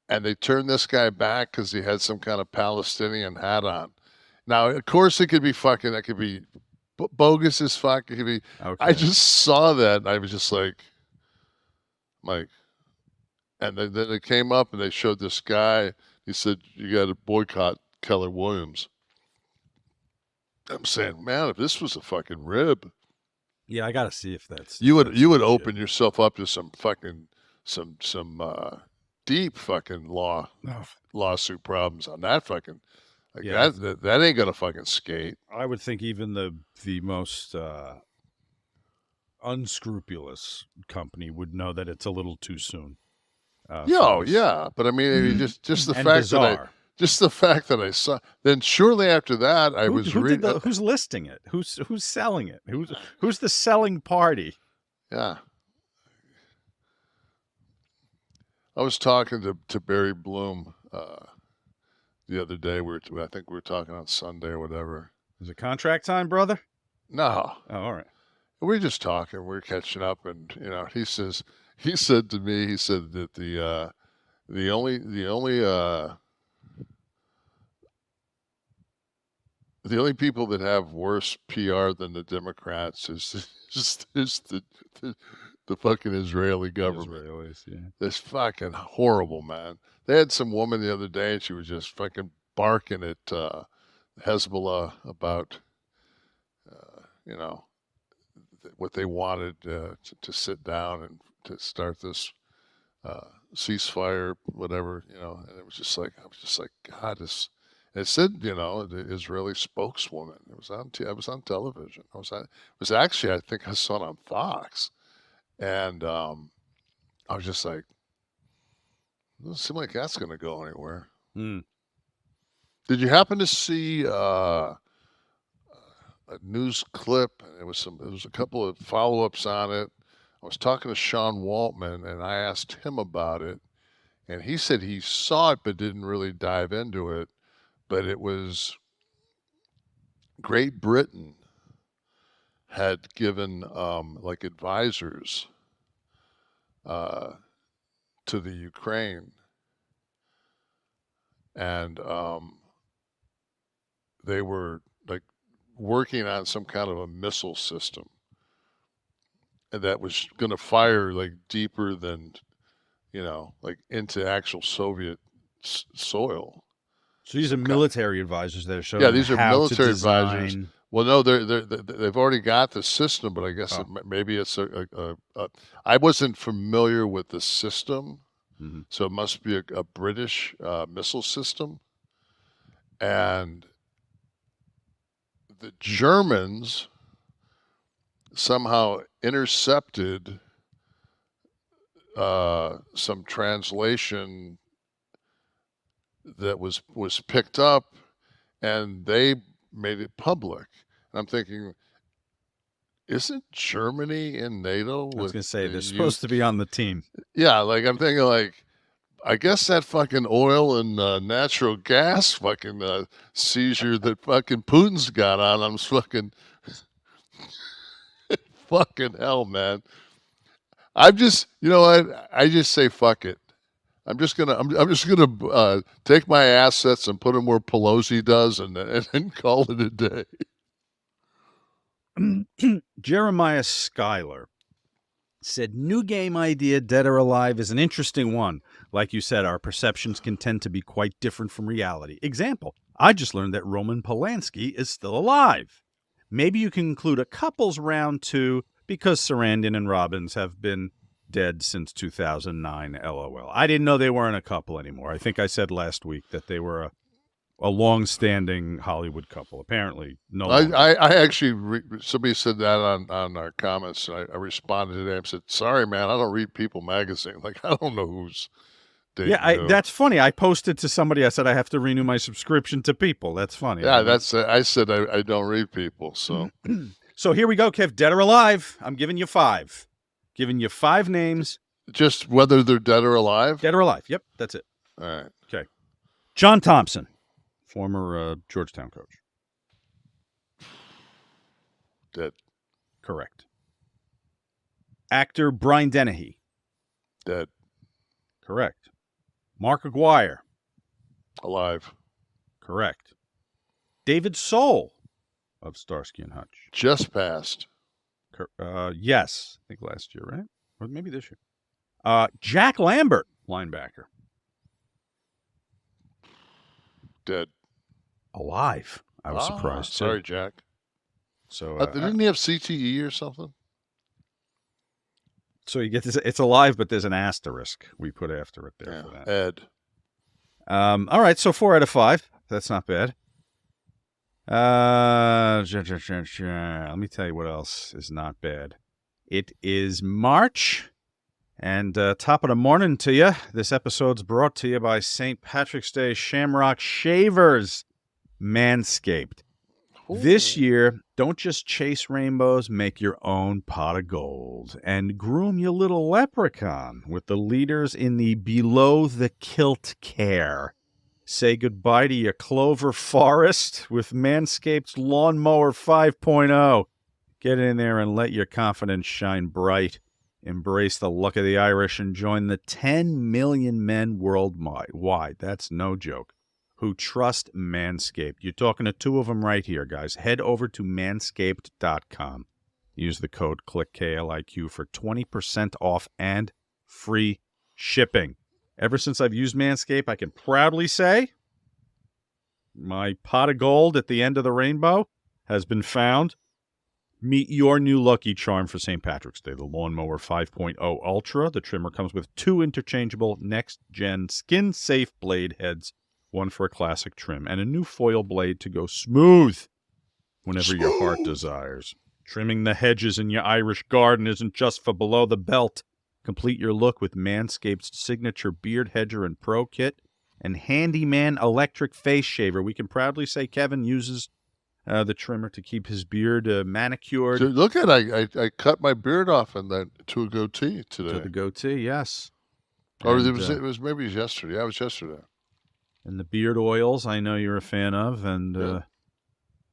And they turned this guy back because he had some kind of Palestinian hat on. Now, of course, it could be fucking, that could be bogus as fuck. It could be. Okay. I just saw that and I was just like, and then they came up and they showed this guy. He said, "You got to boycott Keller Williams." I'm saying, man, if this was a fucking rib. Yeah, I gotta see if that's you would open yourself up to some fucking some deep fucking lawsuit problems on that fucking that ain't gonna fucking skate. I would think even the most unscrupulous company would know that it's a little too soon. Yeah, but I mean, just the fact bizarre. Just the fact that I saw. Then shortly after that, I was reading. Who's listing it? Who's selling it? Who's the selling party? Yeah. I was talking to Barry Bloom the other day. I think we were talking on Sunday or whatever. Is it contract time, brother? No. Oh, all right. We were just talking. We were catching up, and he said to me, he said that the only people that have worse PR than the Democrats is the fucking Israeli government. Israelis, yeah. This fucking horrible, man. They had some woman the other day, and she was just fucking barking at Hezbollah about, what they wanted to sit down and to start this ceasefire, whatever, and it was just like, I was just like, God, this. It said, the Israeli spokeswoman. It was on television. It was actually, I think I saw it on Fox, and I was just like, doesn't seem like that's going to go anywhere. Mm. Did you happen to see a news clip? There was a couple of follow-ups on it. I was talking to Sean Waltman, and I asked him about it, and he said he saw it but didn't really dive into it. But it was Great Britain had given like advisors to the Ukraine, and they were like working on some kind of a missile system, and that was going to fire like deeper than, like into actual Soviet soil. So these are military advisors that are showing. Yeah, these are how military to design. advisors. Well, no, they've already got the system, but I guess maybe it's I wasn't familiar with the system, so it must be a British missile system, and the Germans somehow intercepted some translation that was picked up, and they made it public. And I'm thinking, isn't Germany in NATO? I was going to say they're supposed to be on the team. Yeah, like I'm thinking, like I guess that fucking oil and natural gas fucking seizure that fucking Putin's got on. I'm fucking fucking hell, man. I'm just, you know what? I just say fuck it. I'm just gonna take my assets and put them where Pelosi does, and then call it a day. Jeremiah Schuyler said, "New game idea, Dead or Alive, is an interesting one. Like you said, our perceptions can tend to be quite different from reality. Example: I just learned that Roman Polanski is still alive. Maybe you can include a couples round too, because Sarandon and Robbins have been dead since 2009, LOL. I didn't know they weren't a couple anymore. I think I said last week that they were a long-standing Hollywood couple. Apparently, no longer. I actually, somebody said that on our comments. I responded to them and said, sorry, man, I don't read People magazine. Like, I don't know who's dating who. That's funny. I posted to somebody, I said I have to renew my subscription to People. That's funny. Yeah, I said I don't read People, so. So here we go, Kev. Dead or Alive. I'm giving you 5. Giving you 5 names. Just whether they're dead or alive? Dead or alive. Yep, that's it. All right. Okay. John Thompson, former Georgetown coach. Dead. Correct. Actor Brian Dennehy. Dead. Correct. Mark Aguirre. Alive. Correct. David Soul of Starsky and Hutch. Just passed. Yes. I think last year, right? Or maybe this year. Jack Lambert, linebacker. Dead. Alive. I was surprised, too. Sorry, Jack. So didn't he have CTE or something? So you get this. It's alive, but there's an asterisk we put after it there for that. Ed. All right, so 4 out of 5. That's not bad. Let me tell you what else is not bad. It is March, and top of the morning to you. This episode's brought to you by St. Patrick's Day Shamrock Shavers, Manscaped. Ooh. This year, don't just chase rainbows, make your own pot of gold and groom your little leprechaun with the leaders in the below-the-kilt care. Say goodbye to your clover forest with Manscaped's Lawnmower 5.0. Get in there and let your confidence shine bright. Embrace the luck of the Irish and join the 10 million men worldwide. That's no joke. Who trust Manscaped. You're talking to 2 of them right here, guys. Head over to manscaped.com. Use the code Kliq, KLIQ, for 20% off and free shipping. Ever since I've used Manscaped, I can proudly say my pot of gold at the end of the rainbow has been found. Meet your new lucky charm for St. Patrick's Day, the Lawnmower 5.0 Ultra. The trimmer comes with 2 interchangeable next-gen skin-safe blade heads, one for a classic trim, and a new foil blade to go smooth whenever your heart desires. Trimming the hedges in your Irish garden isn't just for below the belt. Complete your look with Manscaped's signature Beard Hedger and Pro Kit and Handyman Electric Face Shaver. We can proudly say Kevin uses the trimmer to keep his beard manicured. So look at I cut my beard off and then to a goatee today. To the goatee, yes. Or And, it was maybe yesterday. Yeah, it was yesterday. And the beard oils, I know you're a fan of, and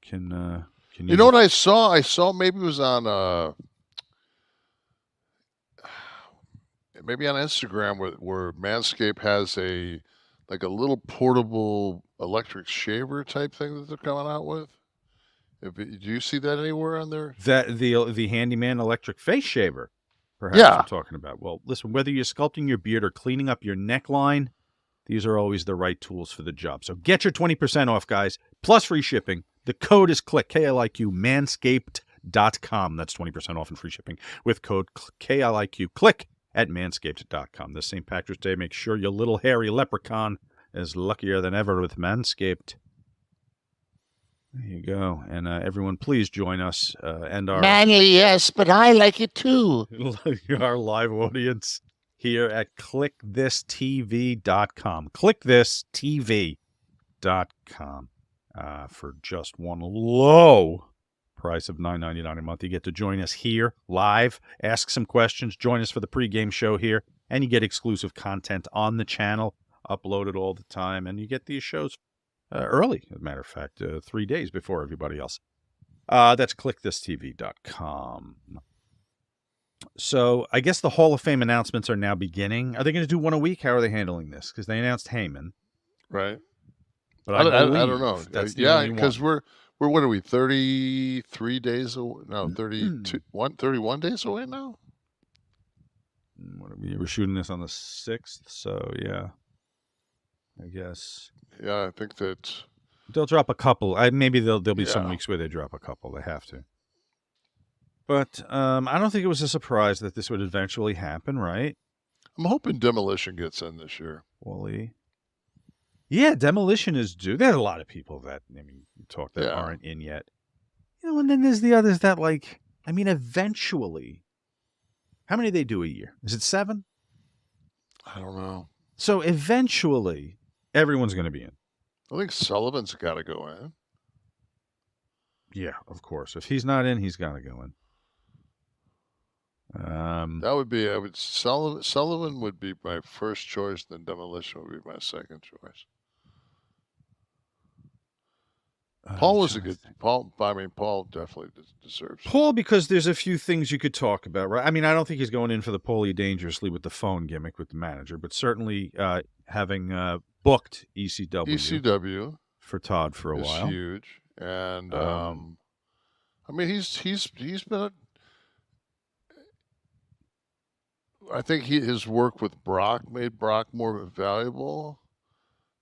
can you know what I saw? I saw maybe it was on maybe on Instagram where Manscaped has a little portable electric shaver type thing that they're coming out with. Do you see that anywhere on there? That the Handyman Electric Face Shaver, perhaps Yeah. you're talking about. Well, listen, whether you're sculpting your beard or cleaning up your neckline, these are always the right tools for the job. So get your 20% off, guys, plus free shipping. The code is Kliq, K-L-I-Q, manscaped.com. That's 20% off and free shipping with code K-L-I-Q, Kliq at manscaped.com. This St. Patrick's Day, make sure your little hairy leprechaun is luckier than ever with Manscaped. There you go. And everyone, please join us and our Manly, yes, but I like it too. our live audience here at KliqThisTV.com. KliqThisTV.com. For just one low price of $9.99 a month, you get to join us here live, ask some questions, join us for the pregame show here, and you get exclusive content on the channel, uploaded all the time, and you get these shows early, as a matter of fact, 3 days before everybody else. That's KliqThisTV.com. So I guess the Hall of Fame announcements are now beginning. Are they going to do one a week? How are they handling this? Because they announced Heyman. Right. But I don't know. That's the yeah, only because one. we're what are we, 33 days away? No, 31 days away now? We were shooting this on the 6th, so yeah. I guess. Yeah, I think that They'll drop a couple. Maybe there'll be some Yeah. weeks where they drop a couple. They have to. But I don't think it was a surprise that this would eventually happen, right? I'm hoping Demolition gets in this year. Wally? Yeah, Demolition is due. There's a lot of people that, you talk that Yeah. aren't in yet. And then there's the others that, eventually. How many they do a year? Is it 7? I don't know. So eventually, everyone's going to be in. I think Sullivan's got to go in. Yeah, of course. If he's not in, he's got to go in. That would be Sullivan would be my first choice, then Demolition would be my second choice. Paul was a good Paul. I mean, Paul definitely deserves it. Paul, because there's a few things you could talk about, right? I mean, I don't think he's going in for the Paulie dangerously with the phone gimmick with the manager, but certainly having booked ECW for Todd for a is while. huge, and I mean, he's been. I think his work with Brock made Brock more valuable.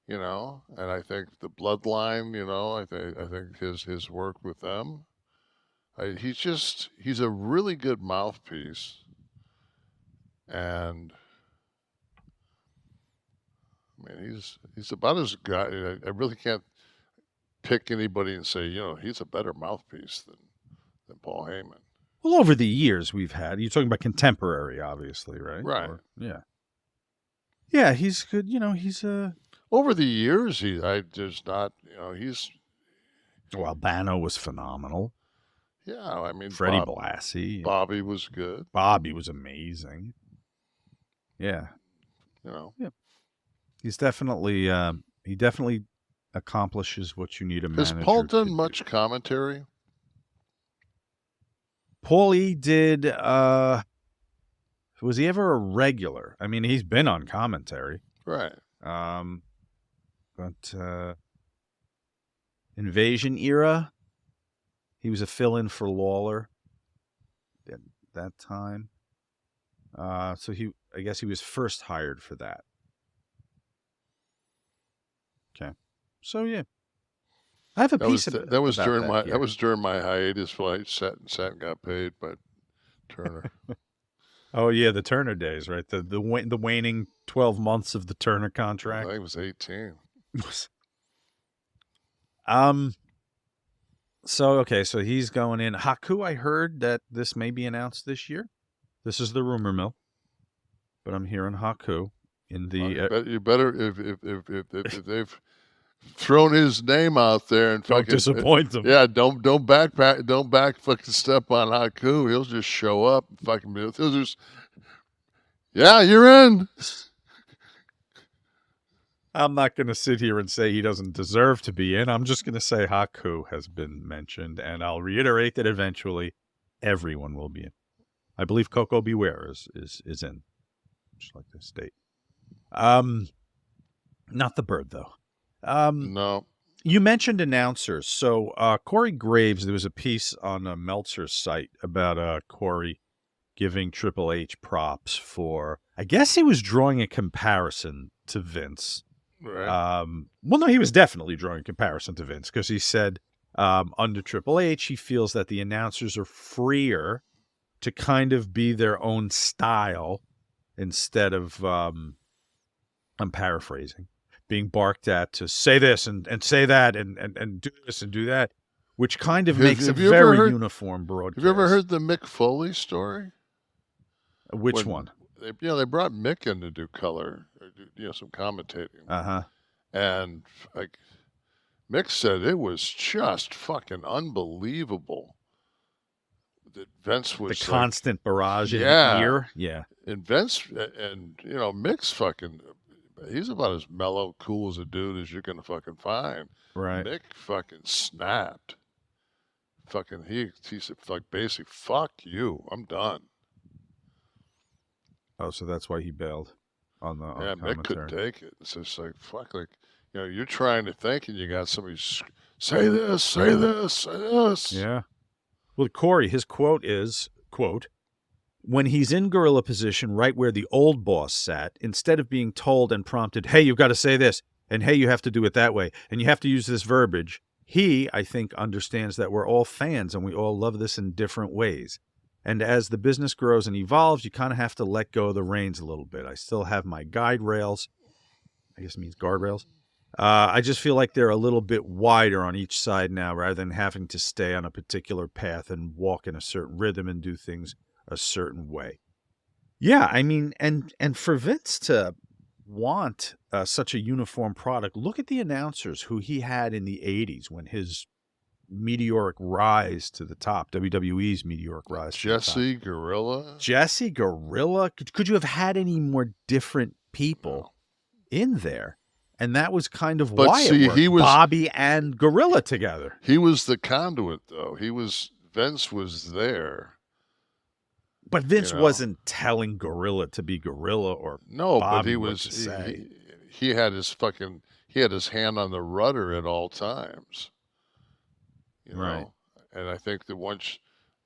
And I think the Bloodline, I think his work with them, he's a really good mouthpiece, and I mean he's about as guy. I really can't pick anybody and say he's a better mouthpiece than Paul Heyman. Well, over the years we've had, you're talking about contemporary, obviously, right? Right. Yeah. Yeah, he's good. He's Over the years, he's Well, Albano was phenomenal. Yeah, I mean, Freddie Blassie. Bobby was good. Bobby was amazing. Yeah. Yeah. He's definitely he definitely accomplishes what you need a manager. Has Paul to done do. much commentary? Paulie did was he ever a regular? I mean, he's been on commentary. Right. But Invasion era, he was a fill-in for Lawler at that time. So I guess he was first hired for that. Okay. So yeah. I have a piece of that was during my that was during my hiatus when I sat and got paid by Turner. Oh yeah, the Turner days, right? The waning 12 months of the Turner contract. I was 18. So he's going in. Haku, I heard that this may be announced this year. This is the rumor mill. but I'm hearing Haku in the. You better if they've thrown his name out there and Don't fucking disappoint them. Yeah, don't fucking step on Haku. He'll just show up and fucking he'll just. Yeah, you're in. I'm not going to sit here and say he doesn't deserve to be in. I'm just going to say Haku has been mentioned, and I'll reiterate that eventually everyone will be in. I believe Coco Beware is in, just like they state. Not the bird though. No. You mentioned announcers. So Corey Graves, there was a piece on Meltzer's site about Corey giving Triple H props for. I guess he was drawing a comparison to Vince. Right. Well, no, he was definitely drawing a comparison to Vince because he said under Triple H, he feels that the announcers are freer to kind of be their own style instead of, I'm paraphrasing, being barked at to say this and say that and do this and do that, which kind of makes a very uniform broadcast. Have you ever heard the Mick Foley story? Which one? They brought Mick in to do color, some commentating. And like Mick said, it was just fucking unbelievable that Vince was the constant barrage in the ear. Yeah. And Vince and Mick's fucking, he's about as mellow, cool as a dude as you're gonna fucking find. Right. Mick fucking snapped. Fucking he said like basically, fuck you, I'm done. Oh, so that's why he bailed on the commentary. Mick couldn't take it. It's just like, fuck, like, you're trying to think and you got somebody say this, say this, say this. Yeah. Well, Corey, his quote is, quote, when he's in gorilla position right where the old boss sat, instead of being told and prompted, hey, you've got to say this, and hey, you have to do it that way, and you have to use this verbiage, he, I think, understands that we're all fans and we all love this in different ways. And as the business grows and evolves, you kind of have to let go of the reins a little bit. I still have my guide rails. I guess it means guardrails. I just feel like they're a little bit wider on each side now rather than having to stay on a particular path and walk in a certain rhythm and do things a certain way. Yeah, I mean, and for Vince to want such a uniform product, look at the announcers who he had in the 80s when his meteoric rise to the top, WWE's meteoric rise. Jesse Gorilla. Jesse Gorilla. Could you have had any more different people in there? And that was kind of why it worked. Bobby and Gorilla together. He was the conduit, though. Vince was there. But Vince wasn't telling Gorilla to be Gorilla or no, Bobby but he was. He had his hand on the rudder at all times. Right. And I think that once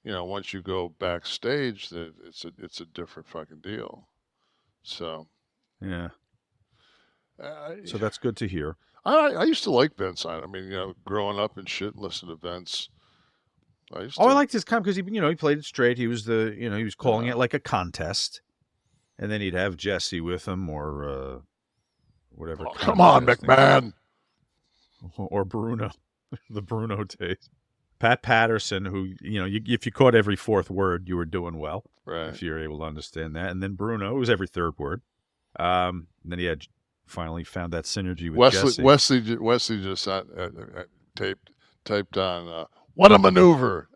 you go backstage, that it's a different fucking deal. So. Yeah. So that's good to hear. I used to like Vince. I mean, growing up and shit, listen to Vince. I liked his comment because he played it straight. He was he was calling it like a contest, and then he'd have Jesse with him or whatever. Oh, come on, McMahon. Or Bruno, the Bruno days. Pat Patterson, who if you caught every fourth word, you were doing well. Right. If you're able to understand that, and then Bruno, it was every third word. And then he had finally found that synergy with Jesse. Wesley just typed on what a maneuver.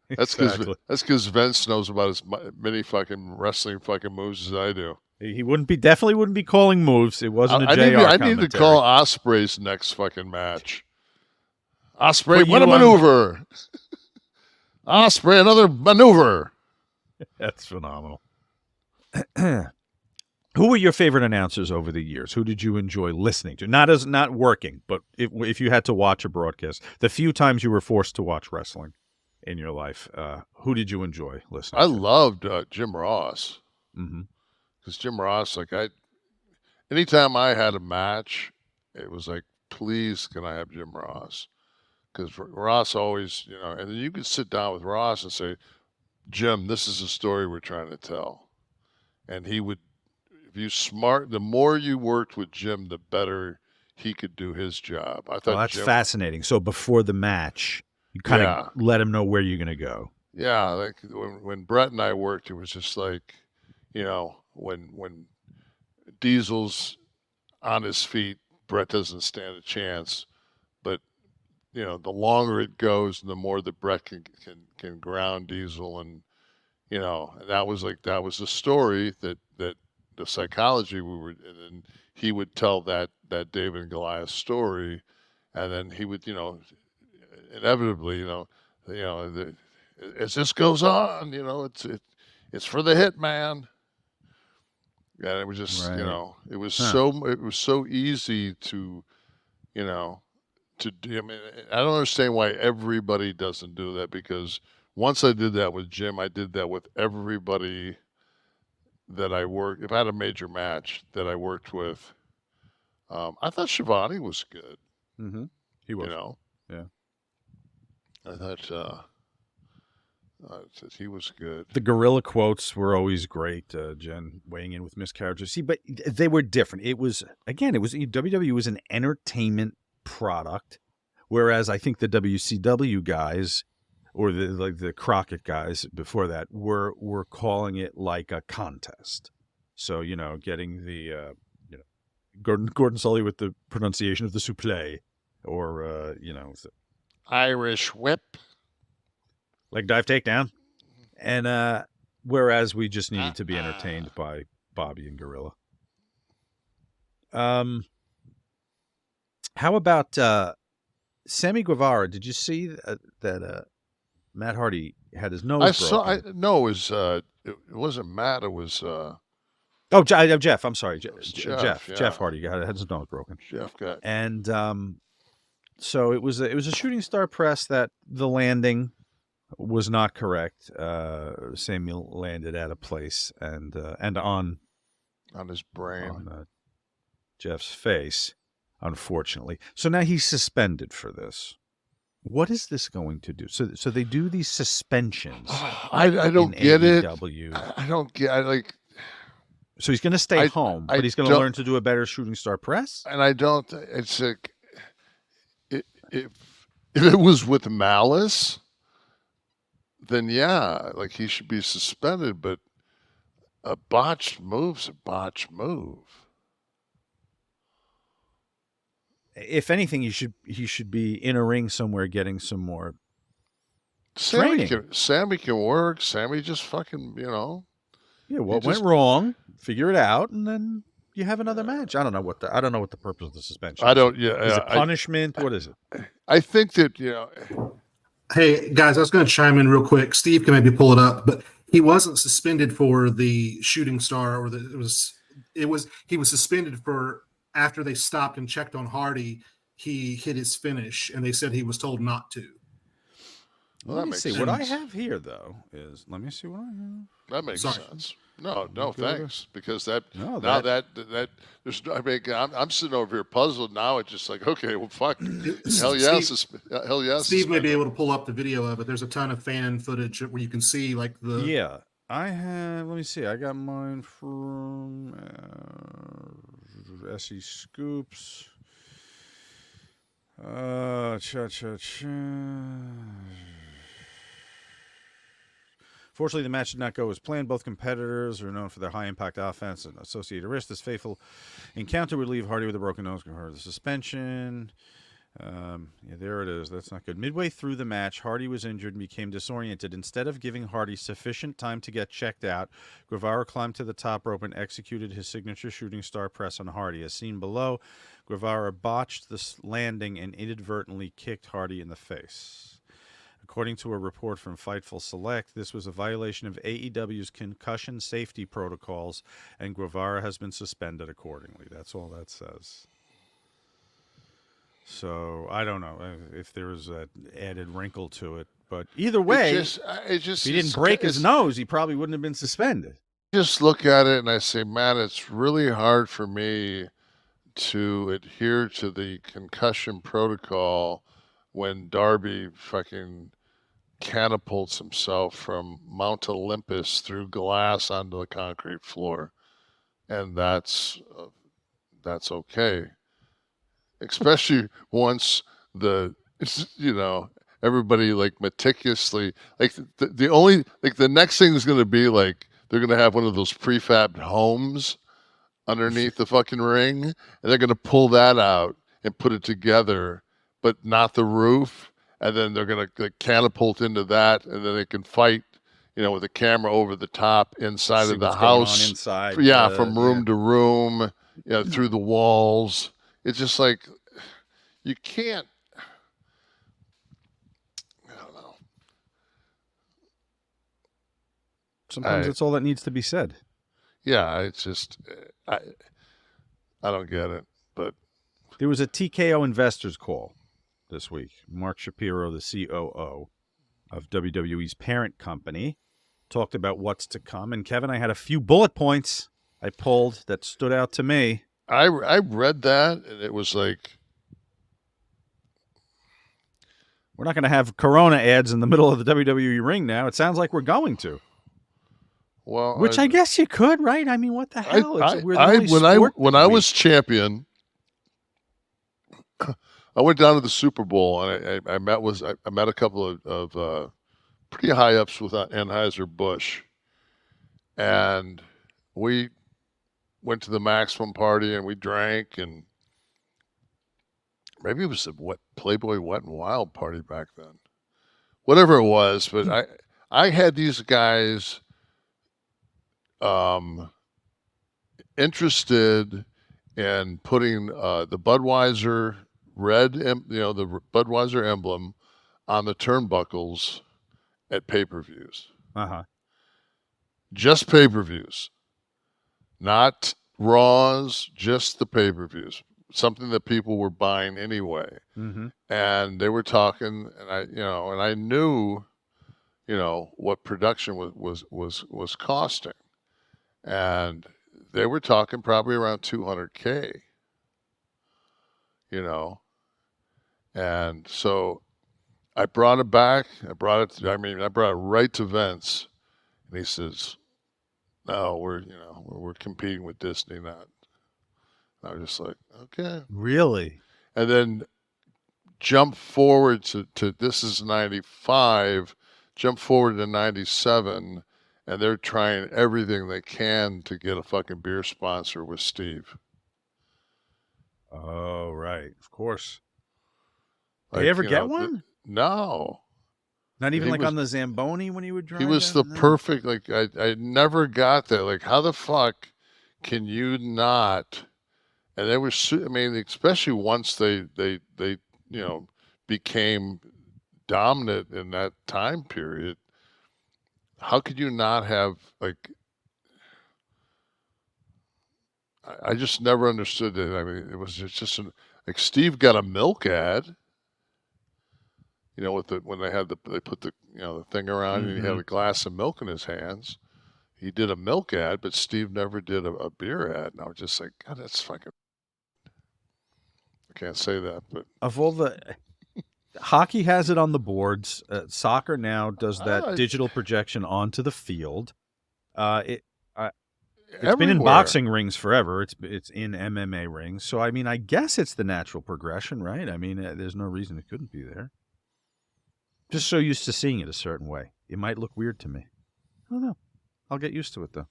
That's because Vince knows about as many fucking wrestling fucking moves as I do. He definitely wouldn't be calling moves. It wasn't a JR I need to call Osprey's next fucking match. Osprey, what a maneuver! Osprey, another maneuver. That's phenomenal. Who were your favorite announcers over the years? Who did you enjoy listening to? Not working, but if you had to watch a broadcast, the few times you were forced to watch wrestling in your life, who did you enjoy listening to? I loved Jim Ross. Mm-hmm. Because Jim Ross, anytime I had a match, it was like, please, can I have Jim Ross? Because Ross always, and then you could sit down with Ross and say, Jim, this is a story we're trying to tell. And he would, the more you worked with Jim, the better he could do his job. I thought that's fascinating. So before the match, you kind of let him know where you're going to go. Yeah, like when Brett and I worked, it was just like, when Diesel's on his feet, Brett doesn't stand a chance. But the longer it goes, the more that Brett can ground Diesel, and that was the story that the psychology and then he would tell that David and Goliath story, and then he would inevitably as this goes on, it's for the hit man. And it was just, Right. it was Huh. so easy to, to do. I mean, I don't understand why everybody doesn't do that, because once I did that with Jim, I did that with everybody that I worked. If I had a major match that I worked with, I thought Shivani was good. Mm-hmm. He was. Yeah. I thought he was good. The gorilla quotes were always great. Jen weighing in with miscarriages. See, but they were different. It was WWE was an entertainment product, whereas I think the WCW guys or the Crockett guys before that were calling it like a contest. So getting the Gordon Sully with the pronunciation of the souffle, or Irish whip. leg dive takedown. And whereas we just needed to be entertained by Bobby and Gorilla. How about Sammy Guevara? Did you see that Matt Hardy had his nose broken? No, it wasn't Matt. It was Jeff. I'm sorry, Jeff. Yeah. Jeff Hardy had his nose broken. Jeff got. And so it was a shooting star press that the landing was not correct. Samuel landed out of place and on his brain, on Jeff's face, unfortunately. So now he's suspended for this. What is this going to do? So they do these suspensions. I don't get AEW. it. I don't get. So he's going to stay home, but he's going to learn to do a better shooting star press. And I don't. It's like if it was with malice, then yeah, like he should be suspended. But a botched move's a botched move. If anything, he should be in a ring somewhere getting some more Sammy training. Sammy can work. Sammy just fucking Yeah, what went wrong? Figure it out, and then you have another match. I don't know what the purpose of the suspension. I don't. Yeah, is it punishment? What is it? I think that Hey guys, I was going to chime in real quick. Steve can maybe pull it up, but he wasn't suspended for the shooting star, or he was suspended for after they stopped and checked on Hardy. He hit his finish, and they said he was told not to. Well, let me see. What I have here, though, is let me see what I have. That makes sense. No, thanks. Because there's. I mean, I'm sitting over here puzzled now. It's just like, okay, well, fuck, hell yes, hell yes. Steve may be able to pull up the video of it. There's a ton of fan footage where you can see like the. Yeah, I have. Let me see. I got mine from SE Scoops. Fortunately, the match did not go as planned. Both competitors are known for their high-impact offense and associated risk. This fateful encounter would leave Hardy with a broken nose. The suspension. Yeah, there it is. That's not good. Midway through the match, Hardy was injured and became disoriented. Instead of giving Hardy sufficient time to get checked out, Guevara climbed to the top rope and executed his signature shooting star press on Hardy. As seen below, Guevara botched the landing and inadvertently kicked Hardy in the face. According to a report from Fightful Select, this was a violation of AEW's concussion safety protocols, and Guevara has been suspended accordingly. That's all that says. So I don't know if there was an added wrinkle to it, but either way, if he didn't break his nose, he probably wouldn't have been suspended. Just look at it and I say, man, it's really hard for me to adhere to the concussion protocol when Darby fucking catapults himself from Mount Olympus through glass onto the concrete floor, and that's okay. Especially once everybody like meticulously, like the only, like the next thing is going to be like they're going to have one of those prefabbed homes underneath the fucking ring, and they're going to pull that out and put it together, but not the roof. And then they're going to catapult into that, and then they can fight, with a camera over the top inside See of the what's going on house. inside. From room to room, through the walls. It's just like, you can't. I don't know. Sometimes that's all that needs to be said. Yeah, it's just, I don't get it. But there was a TKO investors call this week. Mark Shapiro, the COO of WWE's parent company, talked about what's to come. And Kevin, I had a few bullet points I pulled that stood out to me. I read that, and it was like, we're not going to have Corona ads in the middle of the WWE ring now. It sounds like we're going to. Well, which I guess you could, right? I mean, what the hell? When I was champion, I went down to the Super Bowl, and I met a couple of pretty high ups with Anheuser-Busch, and we went to the Maximum party, and we drank, and maybe it was a Playboy Wet and Wild party back then, whatever it was. But I had these guys interested in putting the Budweiser red, the Budweiser emblem on the turnbuckles at pay-per-views. Just pay-per-views, not Raws, just the pay-per-views. Something that people were buying anyway. Mm-hmm. And they were talking, and I knew, what production was costing. And they were talking probably around $200K, and so I brought it back. I brought it right to Vince, and he says, "No, we're competing with Disney now." And I was just like, "Okay, really?" And then jump forward to this is 95. Jump forward to 97. And they're trying everything they can to get a fucking beer sponsor with Steve. Oh, right. Of course. Did you ever get one? No. Not even on the Zamboni when you would drive? He was the perfect, I never got that. Like, how the fuck can you not? And they were, especially once they became dominant in that time period. How could you not have, I just never understood it. I mean, it was just Steve got a milk ad, when they put the, the thing around, and he had a glass of milk in his hands. He did a milk ad, but Steve never did a beer ad. And I was just like, God, that's fucking, I can't say that, but. Of all the, hockey has it on the boards. Soccer now does that digital projection onto the field. It's been in boxing rings forever. It's in MMA rings. So, I mean, I guess it's the natural progression, right? I mean, there's no reason it couldn't be there. Just so used to seeing it a certain way. It might look weird to me. I don't know. I'll get used to it, though.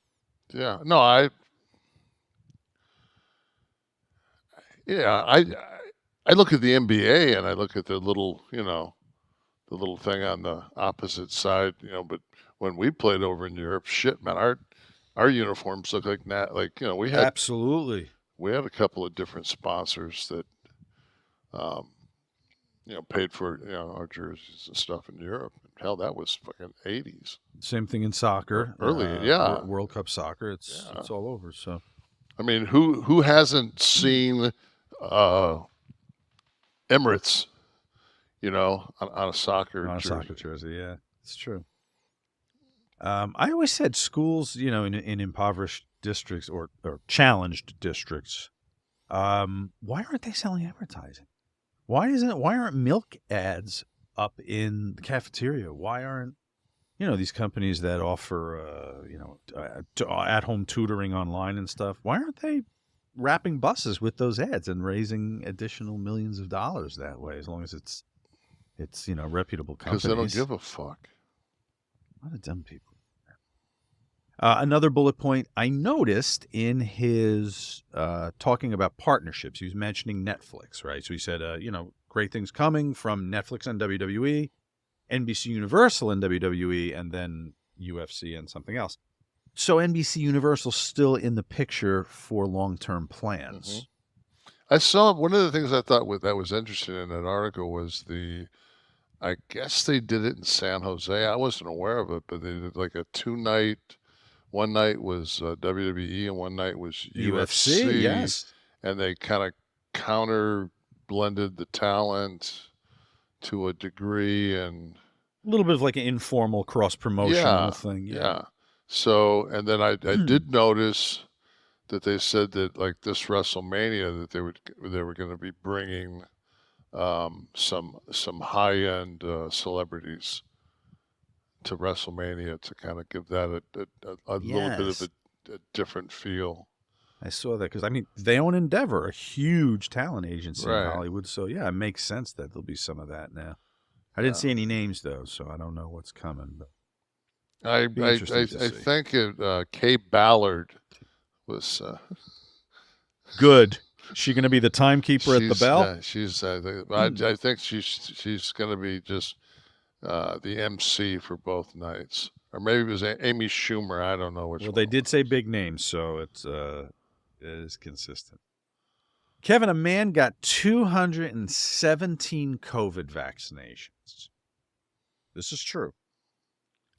Yeah. No, I look at the NBA and I look at the little, the little thing on the opposite side, but when we played over in Europe, shit, man, our uniforms look like that. We had absolutely. We had a couple of different sponsors that, paid for our jerseys and stuff in Europe. Hell, that was fucking 80s. Same thing in soccer. Early, World Cup soccer. It's all over. So, I mean, who hasn't seen Emirates, on a soccer jersey? Soccer jersey, yeah, it's true. I always said schools, in impoverished districts or challenged districts, why aren't they selling advertising? Why aren't milk ads up in the cafeteria? Why aren't, these companies that offer, at-home tutoring online and stuff, why aren't they wrapping buses with those ads and raising additional millions of dollars that way, as long as it's reputable companies? Because they don't give a fuck. A lot of dumb people. Another bullet point I noticed in his talking about partnerships, he was mentioning Netflix, right? So he said, great things coming from Netflix and WWE, NBC Universal and WWE, and then UFC and something else. So NBC Universal still in the picture for long-term plans. I saw one of the things I thought that was interesting in that article was I guess they did it in San Jose. I wasn't aware of it, but they did like a 2-night. One night was WWE and one night was UFC. Yes. And they kind of counter blended the talent to a degree, and a little bit of like an informal cross-promotional thing. Yeah. So, and then I did notice that they said that like this WrestleMania that they were going to be bringing some high-end celebrities to WrestleMania to kind of give that a little bit of a different feel. I saw that because, I mean, they own Endeavor, a huge talent agency in Hollywood. So, yeah, it makes sense that there'll be some of that now. I didn't see any names, though, so I don't know what's coming. But I think Kay Ballard was... Good. Is she going to be the timekeeper at the bell? I think she's going to be just the MC for both nights. Or maybe it was Amy Schumer. I don't know which one. Well, they did say big names, so it is consistent. Kevin, a man got 217 COVID vaccinations. This is true.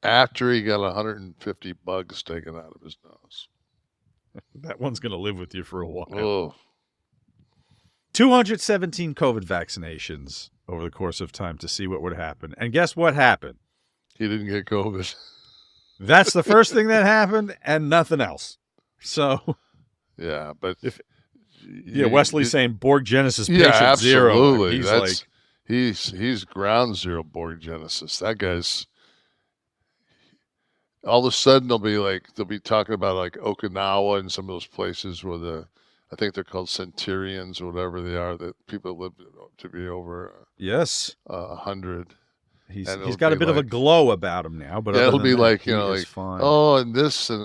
After he got 150 bugs taken out of his nose. That one's going to live with you for a while. Oh. 217 COVID vaccinations over the course of time to see what would happen. And guess what happened? He didn't get COVID. That's the first thing that happened and nothing else. So, yeah, but Wesley's saying Borg Genesis patient absolutely. Zero. He's ground zero Borg Genesis. That guy's all of a sudden they'll be talking about like Okinawa and some of those places where I think they're called centurions or whatever they are, that people live to be over 100. He's got a bit of a glow about him now, but it'll be like fine. and this and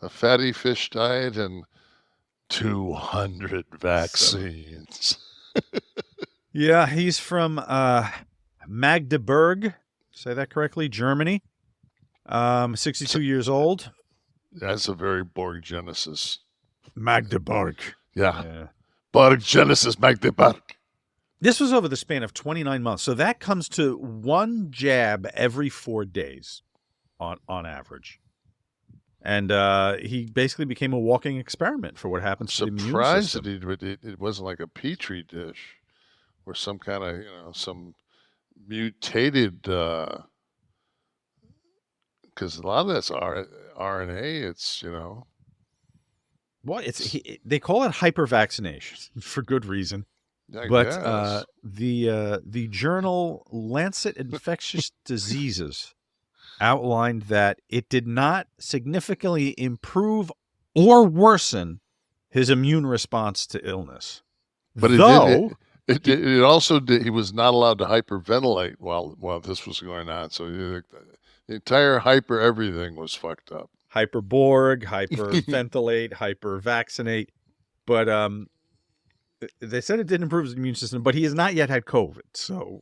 a fatty fish diet and 200 vaccines. Yeah, he's from Magdeburg. Say that correctly, Germany. 62 years old. That's a very Borg Genesis. Magdeburg. Yeah. Borg Genesis Magdeburg. This was over the span of 29 months. So that comes to one jab every 4 days on average. And he basically became a walking experiment for what happens to the immune system. Surprised that it wasn't like a petri dish or some kind of, some mutated, because a lot of that's RNA. It's, Well, they call it hypervaccination for good reason. I But guess. the journal Lancet Infectious Diseases outlined that it did not significantly improve or worsen his immune response to illness. But it also did. He was not allowed to hyperventilate while this was going on. So the entire hyper everything was fucked up. Hyperborg, hyperventilate, hypervaccinate. But they said it didn't improve his immune system, but he has not yet had COVID. So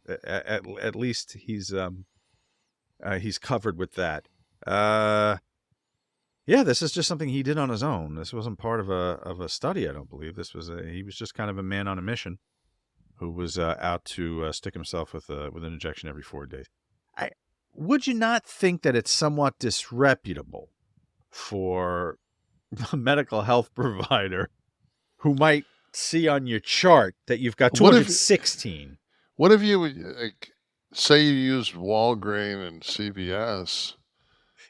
at least he's covered with that. This is just something he did on his own. This wasn't part of a study, I don't believe. He was just kind of a man on a mission who was out to stick himself with an injection every 4 days. Would you not think that it's somewhat disreputable for a medical health provider who might see on your chart that you've got 216? What if you say you used Walgreens and CVS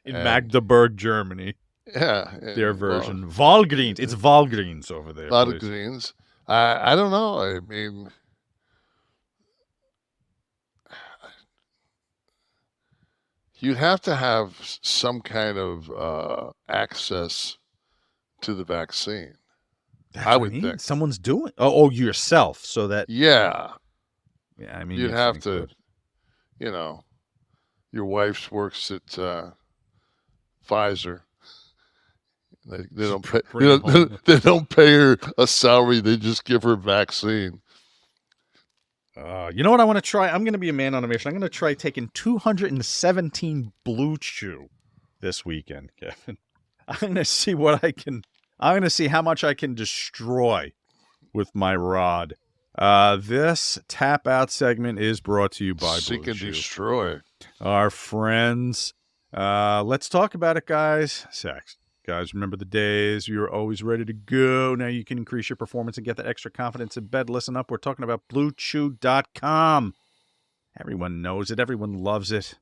in Magdeburg, Germany? Yeah, their version. Walgreens. It's Walgreens over there. Walgreens. I don't know. I mean, you'd have to have some kind of access to the vaccine. I would think someone's doing. Oh, yourself, so that. Yeah. Yeah, I mean, you'd have to. Your wife works at Pfizer. They don't pay. Bring it home. They don't pay her a salary. They just give her vaccine. You know what I want to try? I'm going to be a man on a mission. I'm going to try taking 217 Bluechew this weekend, Kevin. I'm going to see what I can. I'm going to see how much I can destroy with my rod. This Tap Out segment is brought to you by Seek and Bluechew. destroy. Our friends. Let's talk about it, guys. Sex. Guys, remember the days you were always ready to go. Now you can increase your performance and get that extra confidence in bed. Listen up. We're talking about Bluechew.com. Everyone knows it. Everyone loves it.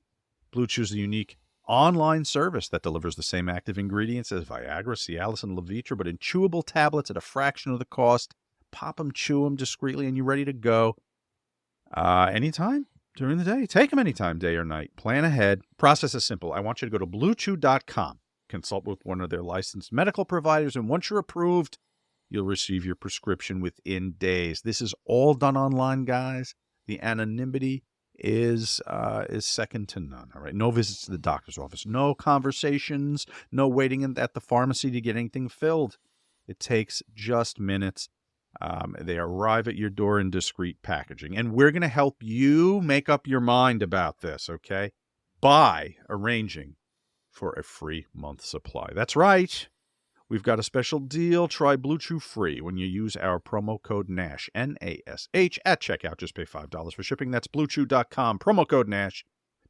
Bluechew is a unique online service that delivers the same active ingredients as Viagra, Cialis, and Levitra, but in chewable tablets at a fraction of the cost. Pop them, chew them discreetly, and you're ready to go. Anytime during the day. Take them anytime, day or night. Plan ahead. Process is simple. I want you to go to Bluechew.com. Consult with one of their licensed medical providers, and once you're approved, you'll receive your prescription within days. This is all done online, guys. The anonymity is second to none. All right, no visits to the doctor's office, no conversations, no waiting at the pharmacy to get anything filled. It takes just minutes. They arrive at your door in discreet packaging, and we're going to help you make up your mind about this, okay? By arranging for a free month supply. That's right. We've got a special deal. Try Bluechew free when you use our promo code NASH, N-A-S-H, at checkout. Just pay $5 for shipping. That's Bluechew.com, promo code NASH,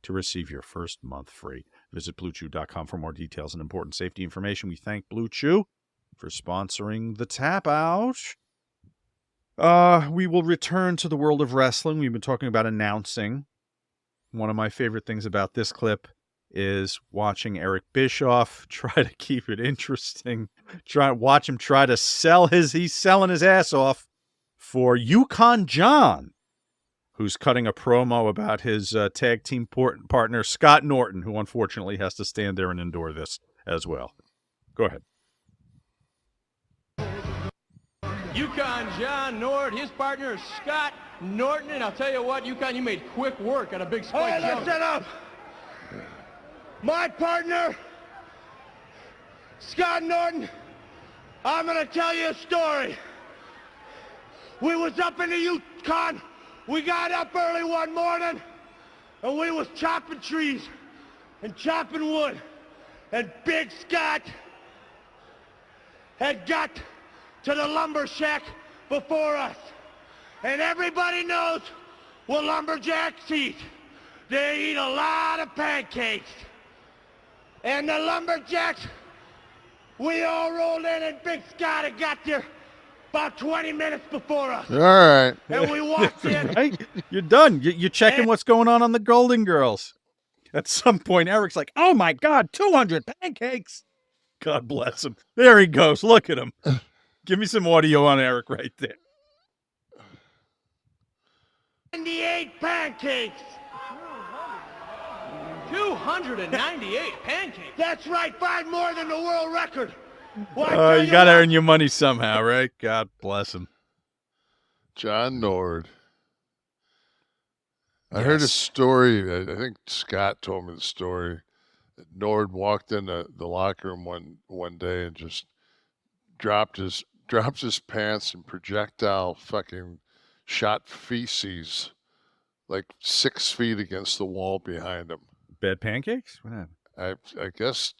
to receive your first month free. Visit Bluechew.com for more details and important safety information. We thank Bluechew for sponsoring the Tap Out. We will return to the world of wrestling. We've been talking about announcing. One of my favorite things about this clip is watching Eric Bischoff try to keep it interesting. Watch him try to sell he's selling his ass off for Yukon John, who's cutting a promo about his tag team partner, Scott Norton, who unfortunately has to stand there and endure this as well. Go ahead. Yukon John Nord, his partner is Scott Norton, and I'll tell you what, Yukon, you made quick work on a big spike. All right, let's set up. My partner, Scott Norton, I'm going to tell you a story. We was up in the Yukon. We got up early one morning, and we was chopping trees and chopping wood. And Big Scott had got to the lumber shack before us. And everybody knows what lumberjacks eat. They eat a lot of pancakes. And the lumberjacks, we all rolled in, and Big Scott had got there about 20 minutes before us. All right. And we walked in. Right? You're done. You're checking what's going on the Golden Girls. At some point, Eric's like, oh my God, 200 pancakes. God bless him. There he goes. Look at him. Give me some audio on Eric right there. 98 pancakes. 298 pancakes. That's right, 5 more than the world record. Well, You got to earn your money somehow, right? God bless him. John Nord. I heard a story. I think Scott told me the story. Nord walked in the locker room one day and just dropped his pants and projectile fucking shot feces like 6 feet against the wall behind him. Bad pancakes? What happened? I guess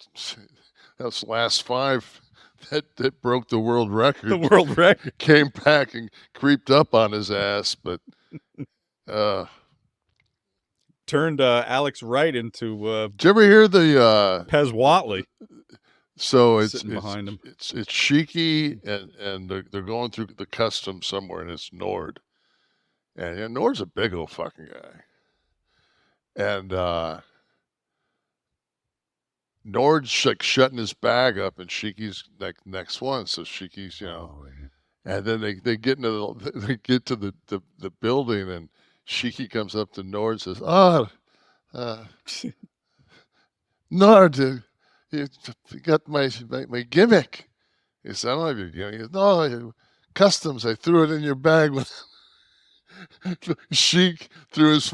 that's the last 5 that broke the world record. The world record. Came back and creeped up on his ass, but turned Alex Wright into did you ever hear the Pez Watley? So it's behind him. It's Sheiky and they're going through the customs somewhere, and it's Nord. And Nord's a big old fucking guy. And Nord's like shutting his bag up, and Sheiky's like next one. So Sheiky's, and then they get into the building, and Sheiky comes up to Nord and says, Nord, you got my gimmick. He said, I don't have your gimmick. He said, no, customs, I threw it in your bag. Sheik threw his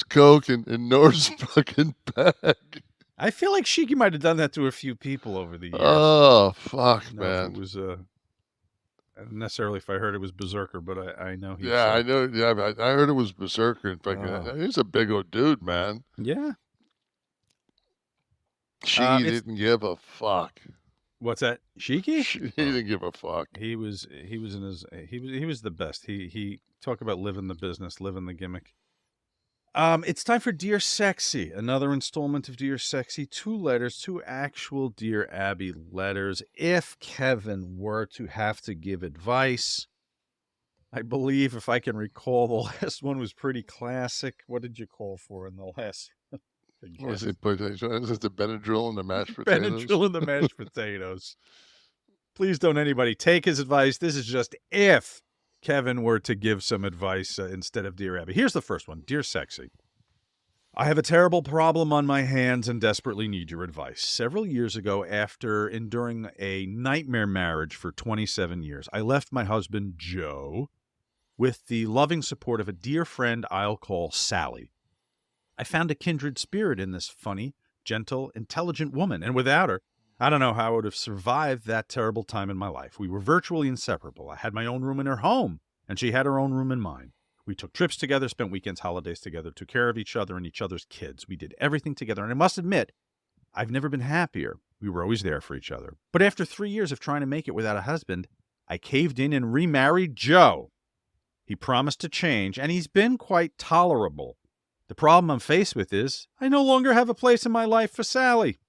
Coke in Nord's fucking bag. I feel like Sheiky might have done that to a few people over the years. Oh, fuck, I don't know man. if it was necessarily if I heard it was Berserker, but I know he's. Yeah, I know. Yeah, I heard it was Berserker. In fact, he's a big old dude, man. Yeah. She didn't give a fuck. What's that? Sheiky? He didn't give a fuck. He was in his he was the best. He talked about living the business, living the gimmick. It's time for Dear Sexy, another installment of Dear Sexy. 2 letters, 2 actual Dear Abby letters. If Kevin were to have to give advice, I believe, if I can recall, the last one was pretty classic. What did you call for in the last? Was it the Benadryl and the mashed potatoes? Benadryl and the mashed potatoes. Please don't anybody take his advice. This is just if Kevin were to give some advice instead of Dear Abby. Here's the first one. Dear Sexy. I have a terrible problem on my hands and desperately need your advice. Several years ago, after enduring a nightmare marriage for 27 years, I left my husband, Joe, with the loving support of a dear friend I'll call Sally. I found a kindred spirit in this funny, gentle, intelligent woman, and without her, I don't know how I would have survived that terrible time in my life. We were virtually inseparable. I had my own room in her home, and she had her own room in mine. We took trips together, spent weekends, holidays together, took care of each other and each other's kids. We did everything together, and I must admit, I've never been happier. We were always there for each other. But after 3 years of trying to make it without a husband, I caved in and remarried Joe. He promised to change, and he's been quite tolerable. The problem I'm faced with is I no longer have a place in my life for Sally.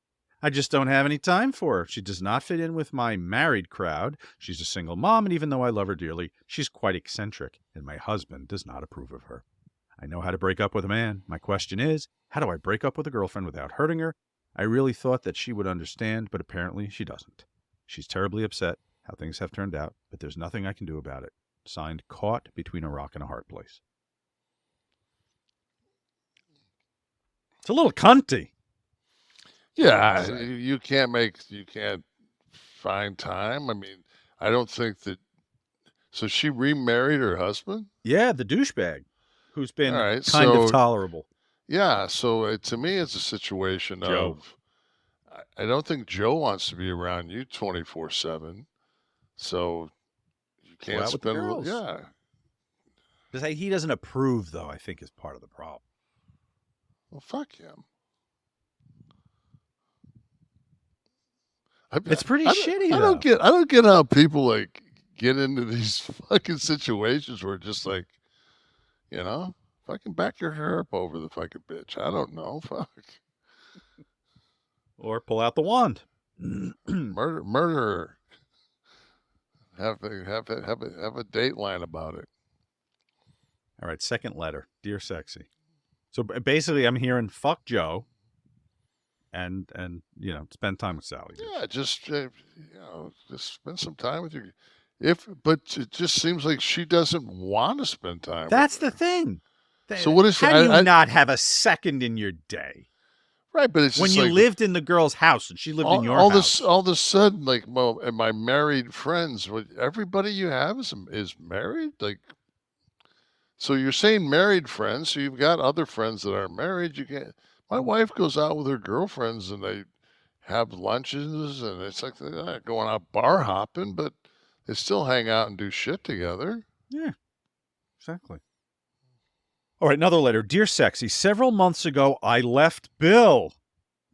I just don't have any time for her. She does not fit in with my married crowd. She's a single mom, and even though I love her dearly, she's quite eccentric, and my husband does not approve of her. I know how to break up with a man. My question is, how do I break up with a girlfriend without hurting her? I really thought that she would understand, but apparently she doesn't. She's terribly upset how things have turned out, but there's nothing I can do about it. Signed, Caught Between a Rock and a Hard Place. It's a little cunty. Yeah, you can't find time. I mean, I don't think that. So she remarried her husband? Yeah, the douchebag, who's been right, kind of tolerable. Yeah, so to me, it's a situation Joe. of. I don't think Joe wants to be around you 24/7. So you can't out with the spend. girls. Yeah. To say he doesn't approve, though, I think is part of the problem. Well, fuck him. It's pretty shitty. I don't get how people like get into these fucking situations where just like, fucking back your hair up over the fucking bitch. I don't know. Fuck. Or pull out the wand. Murder her. Have a dateline about it. All right, second letter. Dear Sexy. So basically, I'm hearing fuck Joe, and spend time with Sally. Yeah, just just spend some time with you. But it just seems like she doesn't want to spend time. That's with the thing. So what is? How do you not have a second in your day? Right, but it's when just you like, lived in the girl's house and she lived in your house. All of a sudden, like, well, and my married friends, everybody you have is married, like. So you're saying married friends, so you've got other friends that aren't married. You can't. My wife goes out with her girlfriends and they have lunches and it's like they're not going out bar hopping, but they still hang out and do shit together. Yeah, exactly. All right, another letter. Dear Sexy, several months ago, I left Bill,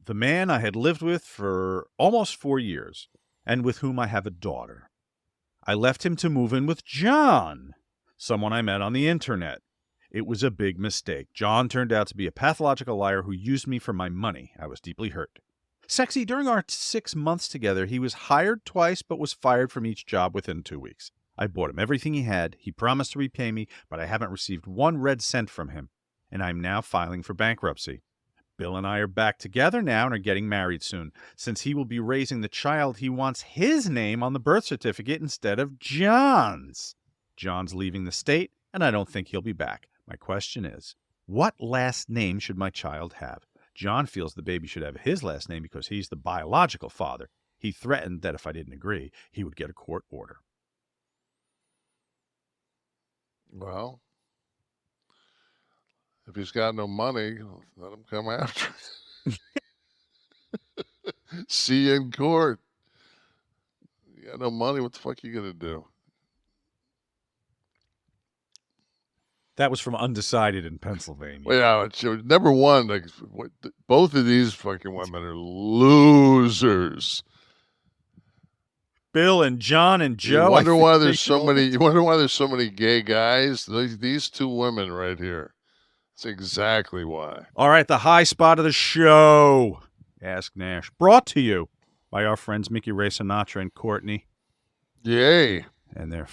the man I had lived with for almost 4 years and with whom I have a daughter. I left him to move in with John, someone I met on the internet. It was a big mistake. John turned out to be a pathological liar who used me for my money. I was deeply hurt. Sexy, during our 6 months together, he was hired twice but was fired from each job within 2 weeks. I bought him everything he had. He promised to repay me, but I haven't received 1 red cent from him, and I'm now filing for bankruptcy. Bill and I are back together now and are getting married soon. Since he will be raising the child, he wants his name on the birth certificate instead of John's. John's leaving the state, and I don't think he'll be back. My question is, what last name should my child have? John feels the baby should have his last name because he's the biological father. He threatened that if I didn't agree, he would get a court order. Well, if he's got no money, let him come after. See you in court. You got no money. What the fuck you gonna do? That was from Undecided in Pennsylvania. Well, yeah, number one, like, both of these fucking women are losers. Bill and John and Joe. You wonder why there's so many. You wonder why there's so many gay guys. These two women right here. That's exactly why. All right, the high spot of the show. Ask Nash, brought to you by our friends Mickey Ray Sinatra and Courtney. Yay! And their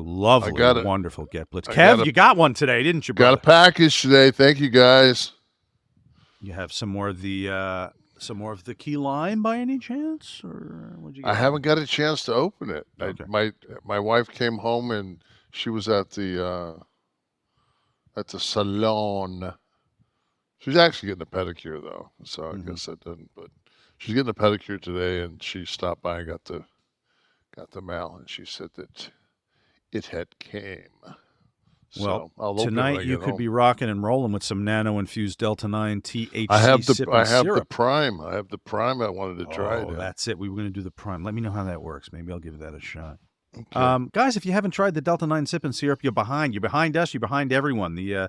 lovely, wonderful Get Blitzed. Kev, you got one today, didn't you, brother? Got a package today. Thank you, guys. You have some more of the key lime by any chance, or what'd you get? I haven't got a chance to open it. Okay. My wife came home and she was at the salon. She's actually getting a pedicure though, so I guess that didn't. But she's getting a pedicure today, and she stopped by and got the mail, and she said that it had came. Well, so tonight you could be rocking and rolling with some nano-infused Delta 9 THC I have the syrup. prime. I have the prime. I wanted to try it. That's it. We were going to do the prime. Let me know how that works. Maybe I'll give that a shot. Okay. Guys, if you haven't tried the Delta 9 Sip and Syrup, you're behind. You're behind us. You're behind everyone. The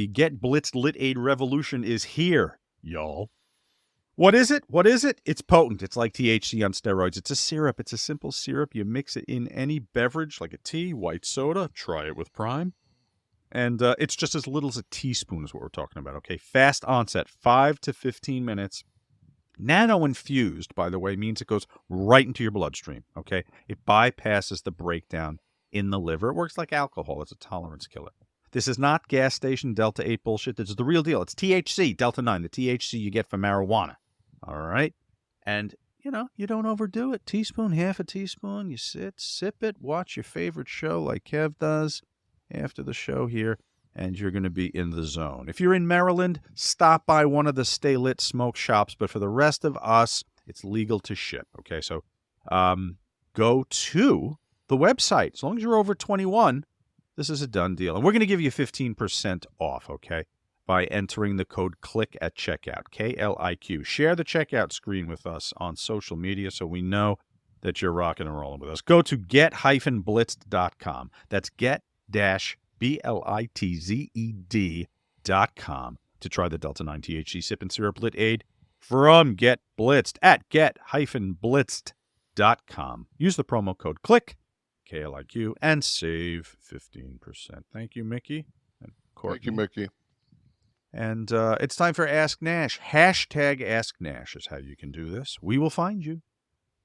Get Blitzed Lit Aid revolution is here, y'all. What is it? What is it? It's potent. It's like THC on steroids. It's a syrup. It's a simple syrup. You mix it in any beverage, like a tea, white soda. Try it with Prime. And it's just as little as a teaspoon is what we're talking about, okay? Fast onset, 5 to 15 minutes. Nano-infused, by the way, means it goes right into your bloodstream, okay? It bypasses the breakdown in the liver. It works like alcohol. It's a tolerance killer. This is not gas station Delta 8 bullshit. This is the real deal. It's THC, Delta 9, the THC you get from marijuana. All right? And, you don't overdo it. Teaspoon, half a teaspoon. You sip it, watch your favorite show like Kev does after the show here, and you're going to be in the zone. If you're in Maryland, stop by one of the Stay Lit smoke shops. But for the rest of us, it's legal to ship. Okay, so go to the website. As long as you're over 21, this is a done deal. And we're going to give you 15% off, okay, by entering the code Kliq at checkout, Kliq. Share the checkout screen with us on social media so we know that you're rocking and rolling with us. Go to get-blitzed.com. That's get-blitzed.com to try the Delta 9 THC Sip and Syrup Lit Aid from Get Blitzed at get-blitzed.com. Use the promo code Kliq, Kliq, and save 15%. Thank you, Mickey. And Courtney. Thank you, Mickey. And it's time for Ask Nash. Hashtag Ask Nash is how you can do this. We will find you.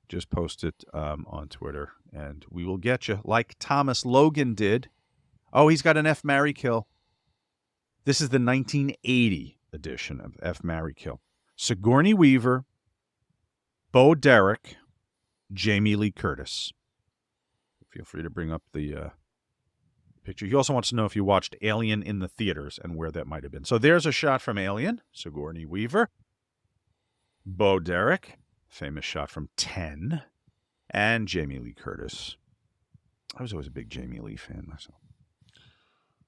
Just post it on Twitter, and we will get you, like Thomas Logan did. Oh, he's got an F, marry, kill. This is the 1980 edition of F, marry, kill. Sigourney Weaver, Bo Derek, Jamie Lee Curtis. Feel free to bring up the picture. He also wants to know if you watched Alien in the theaters and where that might have been. So there's a shot from Alien, Sigourney Weaver, Bo Derek, famous shot from 10, and Jamie Lee Curtis. I was always a big Jamie Lee fan myself.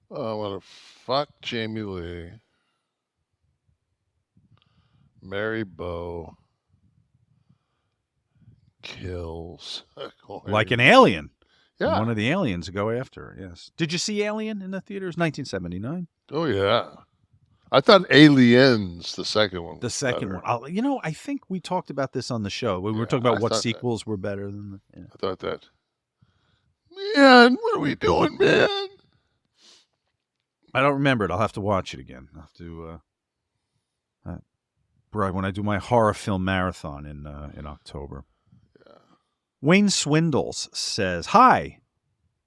I want to fuck Jamie Lee, marry Bo, kills. Like an alien. Yeah. One of the aliens to go after her, yes. Did you see Alien in the theaters? 1979. Oh, yeah. I thought Aliens, the second one. The second one. I think we talked about this on the show. We were talking about what sequels were better than the... Yeah. I thought that. Man, what are we doing, man? I don't remember it. I'll have to watch it again. I'll have to... right, when I do my horror film marathon in October. Wayne Swindles says, hi,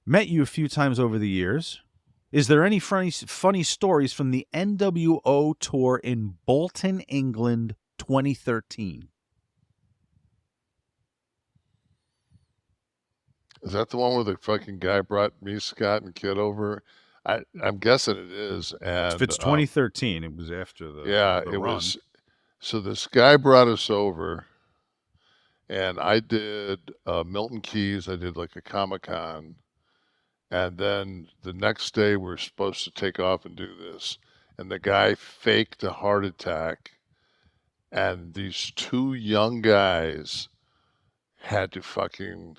met you a few times over the years. Is there any funny stories from the NWO tour in Bolton, England, 2013? Is that the one where the fucking guy brought me, Scott, and Kid over? I'm guessing it is. And if it's 2013, it was after the it run. was. So this guy brought us over. And I did Milton Keys. I did like a Comic-Con. And then the next day we're supposed to take off and do this. And the guy faked a heart attack and these two young guys had to fucking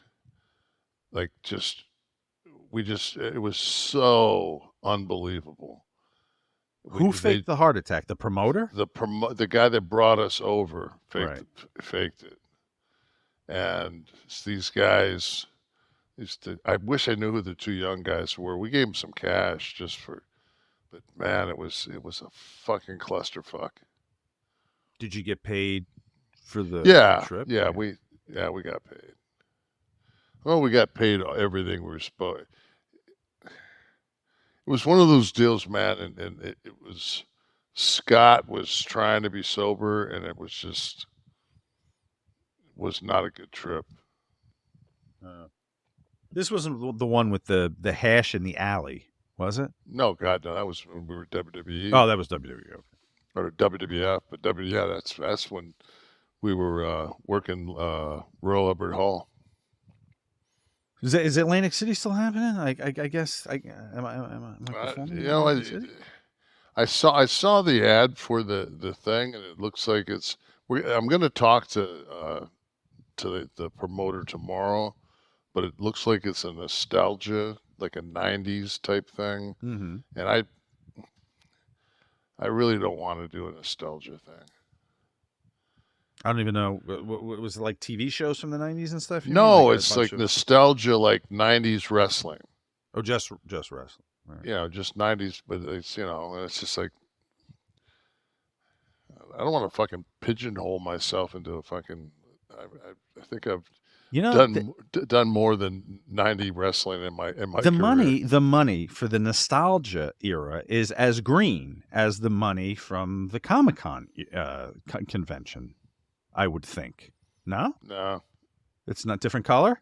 like it was so unbelievable. Who faked the heart attack? The promoter? The guy that brought us over Right. faked it. And these guys, I wish I knew who the two young guys were. We gave them some cash but man, it was a fucking clusterfuck. Did you get paid for the trip? Yeah, we got paid. Well, we got paid everything we were supposed. It was one of those deals, man, and it was Scott was trying to be sober, and it was not a good trip. This wasn't the one with the hash in the alley, was it? No, God, no, that was when we were WWE. Oh, that was WWE. Okay. Or WWF, but that's when we were working Royal Albert Hall. Is Atlantic City still happening? I guess. Am I performing? You know, I saw the ad for the thing, and it looks like it's. I'm going to talk to the promoter tomorrow, but it looks like it's a nostalgia, like a '90s type thing, and I really don't want to do a nostalgia thing. I don't even know. What was it, like TV shows from the 90s and stuff? No, it's like nostalgia, like 90s wrestling. Oh, just wrestling. Right. You know, just 90s, but it's, you know, it's just like, I don't want to fucking pigeonhole myself into a fucking, I think I've done more than 90 wrestling in my career. The money for the nostalgia era is as green as the money from the Comic-Con convention, I would think. No? No. It's not different color?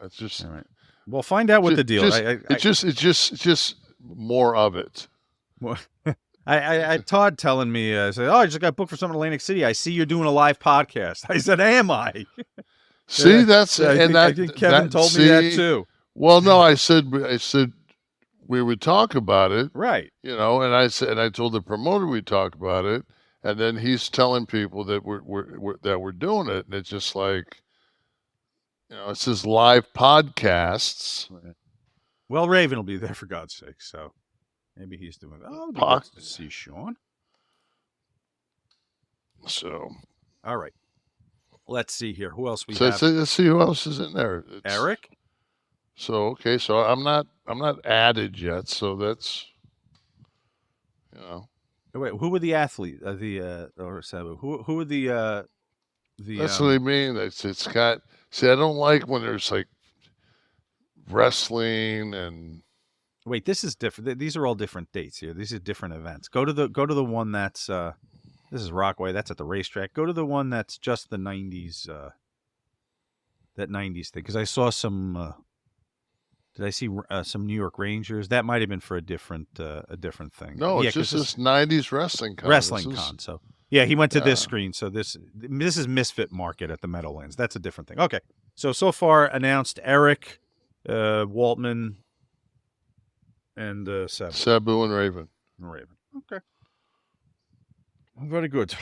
It's just... All right. Well, find out what the deal is. It's just more of it. Well, I Todd telling me, I said, I just got booked for something in Atlantic City. I see you're doing a live podcast. I said, am I? See, I think Kevin told me that too. Well, no, I said we would talk about it. Right. You know, and I told the promoter we'd talk about it. And then he's telling people that we're doing it, and it's just like, you know, it says live podcasts. Right. Well, Raven will be there for God's sake, so maybe he's doing that. Oh, good to see Sean. So, all right, let's see here. Who else we have? Let's see who else is in there. Eric. So okay, so I'm not added yet, so that's, you know. Wait, who were the athletes? Who were the? That's what I mean. It's got. See, I don't like when there's like wrestling and. Wait, this is different. These are all different dates here. These are different events. Go to the one that's. This is Rockaway. That's at the racetrack. Go to the one that's just the '90s. That '90s thing, because I saw some. Did I see some New York Rangers? That might have been for a different thing. No, it's just this '90s wrestling con. Wrestling con. So yeah, he went to this screen. So this is Misfit Market at the Meadowlands. That's a different thing. Okay. So far announced Eric, Waltman, and Sabu and Raven. Okay. Very good.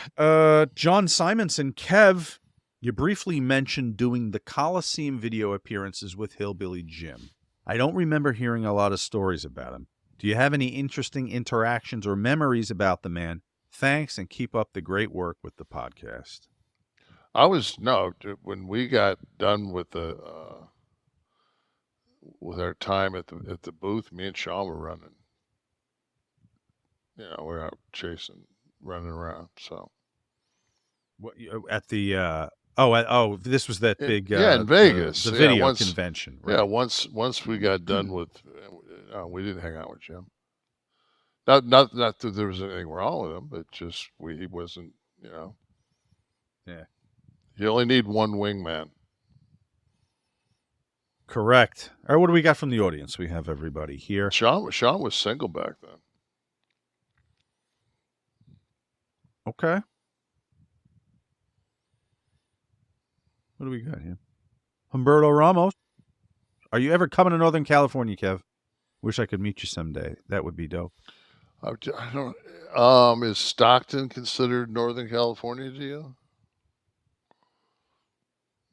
John Simonson, Kev, you briefly mentioned doing the Coliseum video appearances with Hillbilly Jim. I don't remember hearing a lot of stories about him. Do you have any interesting interactions or memories about the man? Thanks, and keep up the great work with the podcast. When we got done with our time at the booth, me and Sean were running. You know, we're out running around. So, what at the? This was that big in Vegas, the video convention. Right? Yeah, once we got done with, we didn't hang out with Jim. Not that there was anything wrong with him, but just he wasn't, you know. Yeah. You only need one wingman. Correct. All right, what do we got from the audience? We have everybody here. Sean was single back then. Okay. What do we got here? Humberto Ramos. Are you ever coming to Northern California, Kev? Wish I could meet you someday. That would be dope. I don't. Is Stockton considered Northern California to you?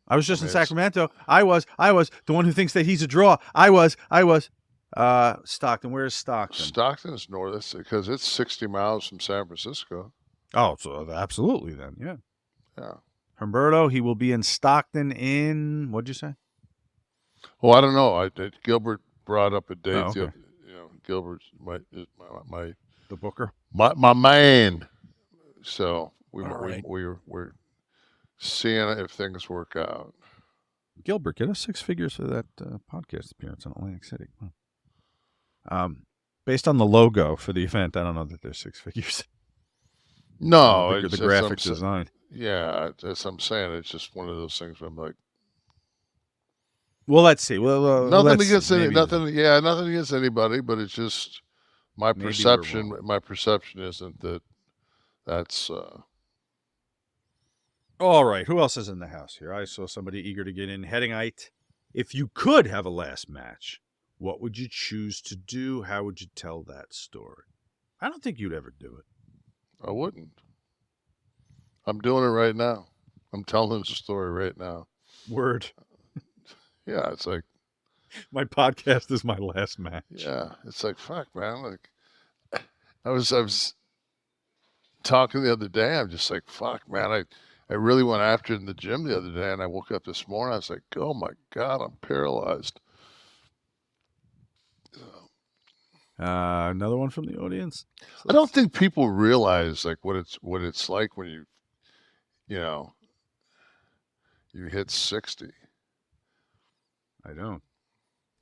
I was just I in mean, it's- Sacramento. I was the one who thinks that he's a draw. I was. Stockton. Where is Stockton? Stockton's north because it's 60 miles from San Francisco. Oh, so absolutely then. Yeah. Yeah. Humberto, he will be in Stockton in, what'd you say? Well, I don't know. Gilbert brought up a date. Oh, okay. Gilbert's my The booker. my man. So All right. we're seeing if things work out. Gilbert, get us 6 figures for that podcast appearance in Atlantic City. Based on the logo for the event, I don't know that there's 6 figures. No, the it's graphic design. Yeah, as I'm saying, it's just one of those things where I'm like, well, let's see. Well, nothing let's against see. any, Maybe nothing. Yeah, nothing against anybody, but it's just my Maybe we're perception. wrong. My perception isn't that. That's. All right. Who else is in the house here? I saw somebody eager to get in. Headingite. If you could have a last match, what would you choose to do? How would you tell that story? I don't think you'd ever do it. I wouldn't. I'm doing it right now. I'm telling the story right now. Word. Yeah, it's like my podcast is my last match. Yeah, it's like fuck, man. Like I was talking the other day. I'm just like fuck, man. I really went after it in the gym the other day, and I woke up this morning. I was like, oh my god, I'm paralyzed. Another one from the audience. I don't think people realize like what it's like when you hit 60. I don't.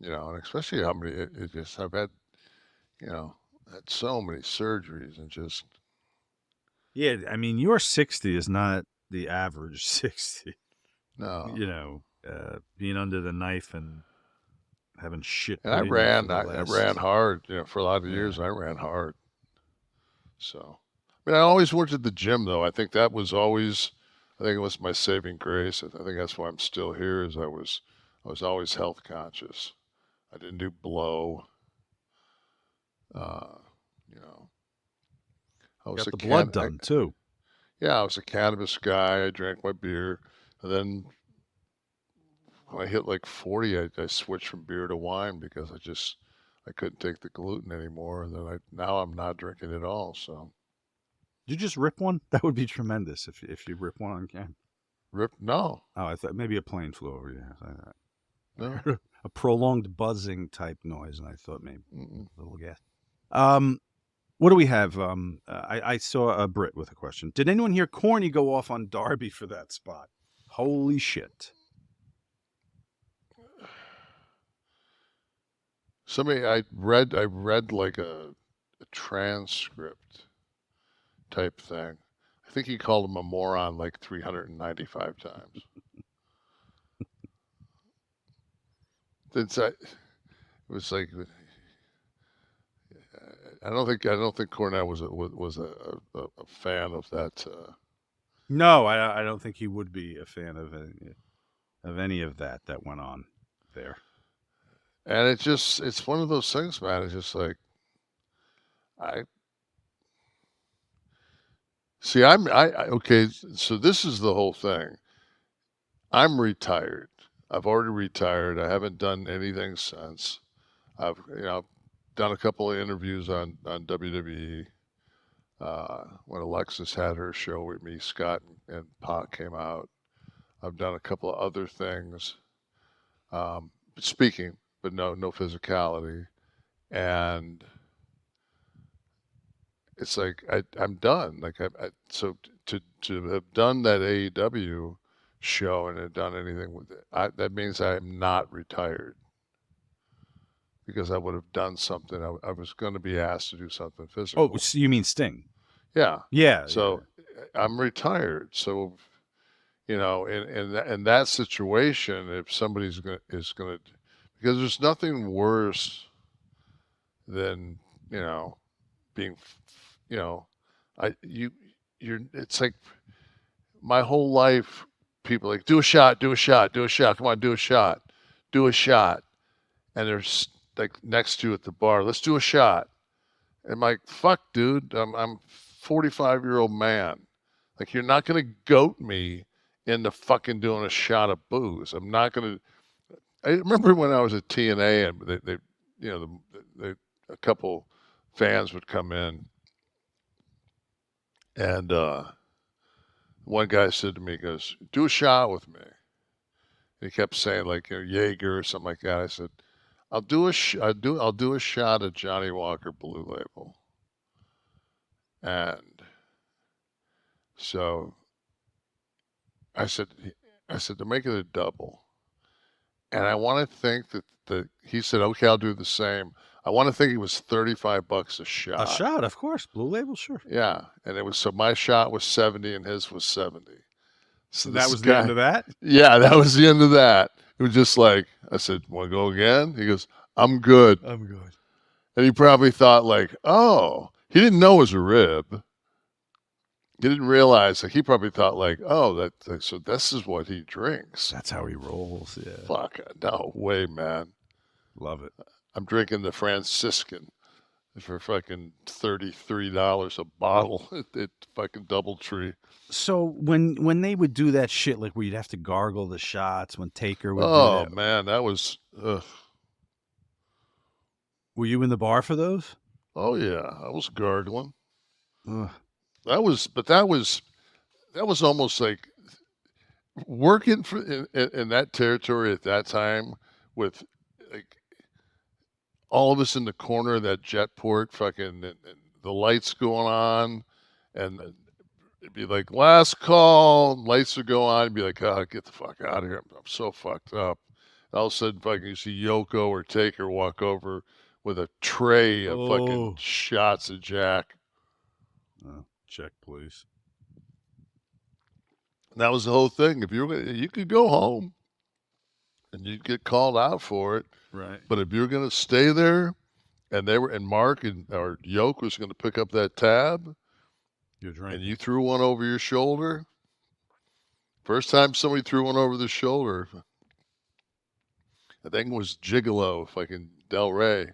And especially how many I've had, had so many surgeries and just. Yeah, I mean, your 60 is not the average 60. No. Being under the knife and having shit. And I ran hard, for a lot of years. I ran hard. So, I mean, I always worked at the gym, though. I think it was my saving grace. I think that's why I'm still here. Is I was always health conscious. I didn't do blow. I was got the blood done too. Yeah, I was a cannabis guy. I drank my beer, and then when I hit like 40, I switched from beer to wine because I couldn't take the gluten anymore. And then now I'm not drinking at all. So, did you just rip one? That would be tremendous if you rip one on can. Rip? No. Oh, I thought maybe a plane flew over you. No. A prolonged buzzing type noise, and I thought maybe a little gas. What do we have? I saw a Brit with a question. Did anyone hear Corny go off on Darby for that spot? Holy shit. I read like a transcript type thing. I think he called him a moron like 395 times. It was like I don't think Cornette was a fan of that. No, I don't think he would be a fan of any of that went on there. And it's one of those things, man. It's just like okay. So this is the whole thing. I'm retired. I've already retired. I haven't done anything since. I've done a couple of interviews on WWE. When Alexis had her show with me, Scott and Pac came out. I've done a couple of other things, speaking, but no physicality, and it's like I'm done. Like so to have done that AEW show and have done anything with it, that means I'm not retired. Because I would have done something. I was going to be asked to do something physical. Oh, so you mean Sting? Yeah. Yeah. So I'm retired. So, in that situation, if somebody's going to, because there's nothing worse than, being, it's like my whole life, people like, do a shot. Come on, do a shot. And there's like next to you at the bar, let's do a shot. And I'm like, fuck, dude, I'm 45-year-old man. Like, you're not going to goat me into fucking doing a shot of booze. I'm not going to. I remember when I was at TNA and they you know, a couple fans would come in, and one guy said to me, he goes, "Do a shot with me." And he kept saying like, Jaeger or something like that. I said, I'll do a shot of Johnny Walker Blue Label. And so I said to make it a double. And I want to think that he said, okay, I'll do the same. I want to think it was $35 a shot. A shot, of course. Blue Label, sure. Yeah. And it was, so my shot was 70 and his was 70. So that was the end of that? Yeah, that was the end of that. It was just like, I said, want to go again? He goes, I'm good. I'm good. And he probably thought like, oh, he didn't know it was a rib. He didn't realize, like, he probably thought like, oh, so this is what he drinks. That's how he rolls, yeah. Fuck, no way, man. Love it. I'm drinking the Franciscan for fucking $33 a bottle at fucking Doubletree. So when they would do that shit, like where you'd have to gargle the shots, when Taker would do Oh, that. man, that was, ugh. Were you in the bar for those? Oh, yeah, I was gargling. Ugh. That was almost like working in that territory at that time with like all of us in the corner of that jetport, fucking, and the lights going on, and it'd be like last call, lights would go on, and be like, oh, get the fuck out of here, I'm so fucked up. And all of a sudden, fucking, you see Yoko or Taker walk over with a tray of fucking shots of Jack. Oh, check, please. And that was the whole thing. If you could go home and you'd get called out for it. Right. But if you're going to stay there and Mark or Yoke was going to pick up that tab and you threw one over your shoulder, first time somebody threw one over the shoulder, I think it was Gigolo, fucking Del Rey.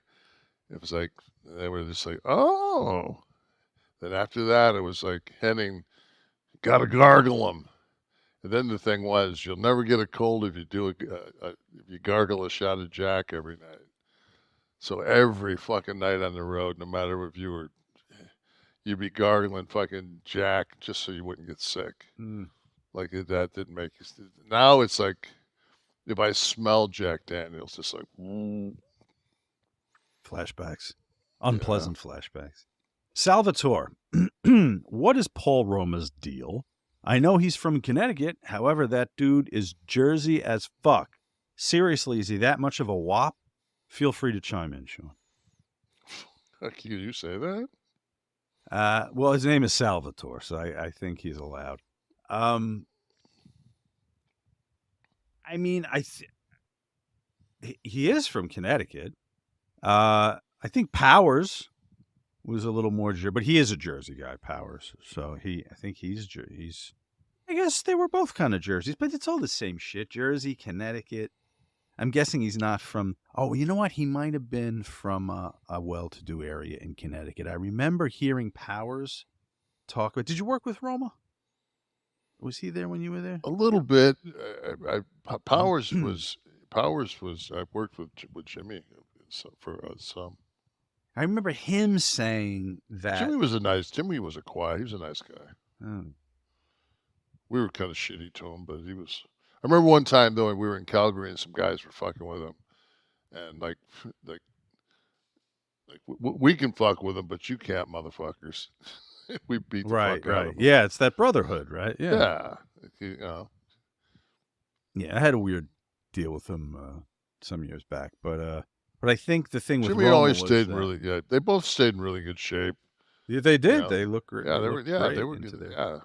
It was like, they were just like, oh. Then after that, it was like, Henning, got to gargle him. And then the thing was, you'll never get a cold if you do if you gargle a shot of Jack every night. So every fucking night on the road, no matter if you'd be gargling fucking Jack just so you wouldn't get sick. Like that didn't make you. Now it's like, if I smell Jack Daniels, it's like, flashbacks, unpleasant flashbacks. Salvatore, what is Paul Roma's deal? I know he's from Connecticut. However, that dude is Jersey as fuck. Seriously, is he that much of a wop? Feel free to chime in, Sean. Can you say that? Well, his name is Salvatore, so I think he's allowed. I mean, he is from Connecticut. I think Powers was a little more, but he is a Jersey guy, Powers. So I think he's. I guess they were both kind of Jerseys, but it's all the same shit. Jersey, Connecticut. I'm guessing he's not from. Oh, you know what? He might have been from a well-to-do area in Connecticut. I remember hearing Powers talk about. Did you work with Roma? Was he there when you were there? A little bit. Powers was. I worked with Jimmy for some. I remember him saying that Jimmy was a quiet. He was a nice guy. We were kind of shitty to him, but he was. I remember one time though, we were in Calgary and some guys were fucking with him, and like we can fuck with him, but you can't, motherfuckers. We beat the fuck out of him. Yeah, it's that brotherhood, right? Yeah. Yeah, I had a weird deal with him some years back, but I think the thing with Jimmy Roma always was stayed really good. They both stayed in really good shape. Yeah, they did. You know? They look great. Yeah, they were great good. Yeah.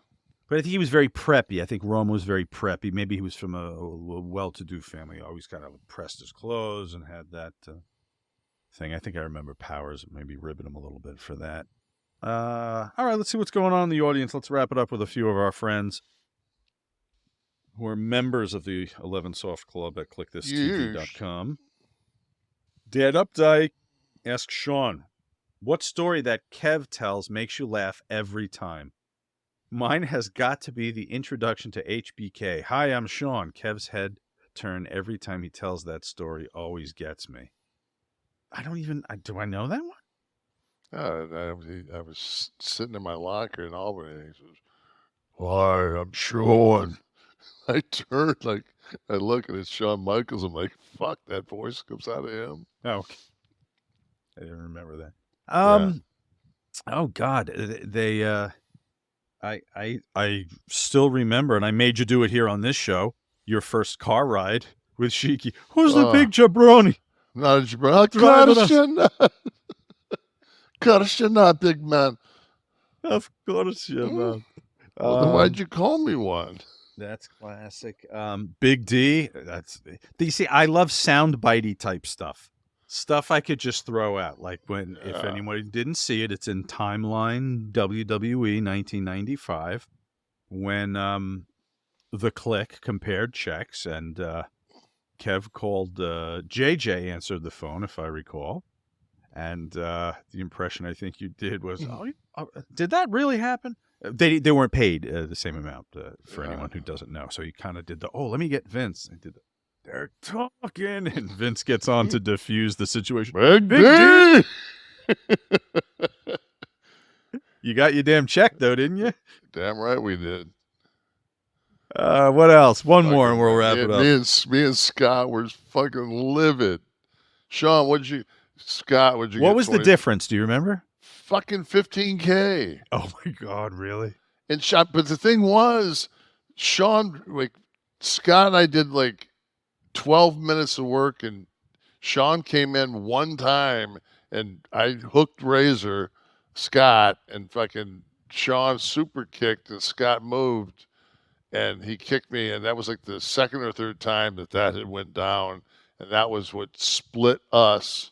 But I think he was very preppy. I think Roma was very preppy. Maybe he was from a well-to-do family. Always kind of pressed his clothes and had that thing. I think I remember Powers maybe ribbing him a little bit for that. All right, let's see what's going on in the audience. Let's wrap it up with a few of our friends who are members of the 11 Soft Club at KliqThisTV.com. Dad Updike asks Sean, What story that Kev tells makes you laugh every time? Mine has got to be the introduction to HBK. Hi, I'm Sean. Kev's head turn every time he tells that story always gets me. Do I know that one? I was sitting in my locker in Albany. And he says, "Hi, I'm Sean." I turned, like, I look and it's Shawn Michaels. I'm like, fuck, that voice comes out of him. Oh, okay. I didn't remember that. Yeah. Oh God, I still remember, and I made you do it here on this show. Your first car ride with Sheiky. Who's the big jabroni? Not a jabroni. Curse you not, big man. Of course you're not. Well, then why'd you call me one? That's classic. Big D. You see, I love sound bitey type stuff. Stuff I could just throw out. Like if anybody didn't see it, it's in Timeline WWE 1995 when the Kliq compared checks and Kev called JJ answered the phone, if I recall. And the impression I think you did was, did that really happen? They weren't paid the same amount for anyone who doesn't know. So you kind of did let me get Vince. I did they're talking, and Vince gets on to diffuse the situation. Big D! You got your damn check, though, didn't you? Damn right we did. What else? One more, and we'll wrap it up. Me and Scott were fucking livid. Sean, what'd you get? What was the difference? Do you remember? Fucking $15K. Oh my God, really? And but the thing was, Sean, like, Scott and I did like 12 minutes of work, and Sean came in one time, and I hooked Razor, Scott, and fucking Sean super kicked, and Scott moved, and he kicked me, and that was like the second or third time that had went down, and that was what split us,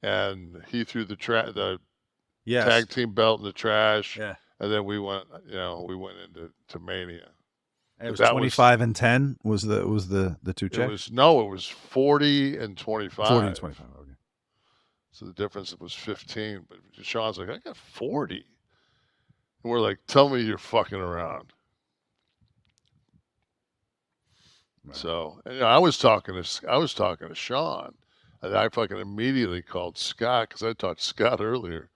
and he threw the tag team belt in the trash, and then we went into Mania. It was 25 and 10 was the two checks? It was 40 and 25. 40 and 25, okay. So the difference was 15. But Sean's like, I got 40. And we're like, tell me you're fucking around. Right. So, and, I was talking to Sean. And I fucking immediately called Scott because I talked to Scott earlier.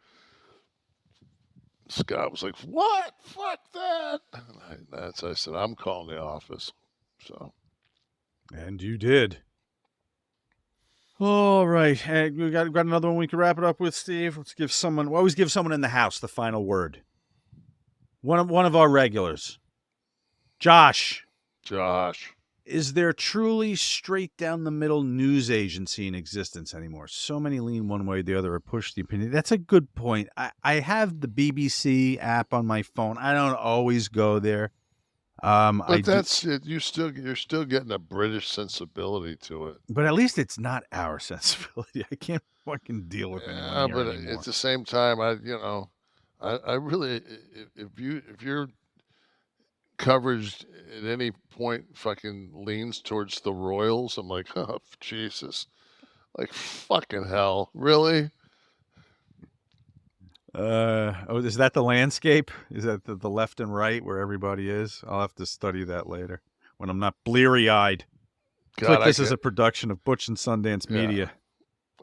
Scott was like, "What? Fuck that!" And I said, "I'm calling the office." So, and you did. All right, hey, we got another one we can wrap it up with, Steve. Let's give someone. We always give someone in the house the final word. One of our regulars, Josh. Is there truly straight down the middle news agency in existence anymore? So many lean one way or the other or push the opinion. That's a good point. I have the BBC app on my phone. I don't always go there. But that's it. You're still getting a British sensibility to it. But at least it's not our sensibility. I can't fucking deal with anyone here but anymore. at the same time, I really, if you're coverage at any point fucking leans towards the Royals, I'm like, oh Jesus, like fucking hell, really? Is that the landscape? Is that the left and right where everybody is? I'll have to study that later when I'm not bleary-eyed. This is a production of Butch and Sundance Media.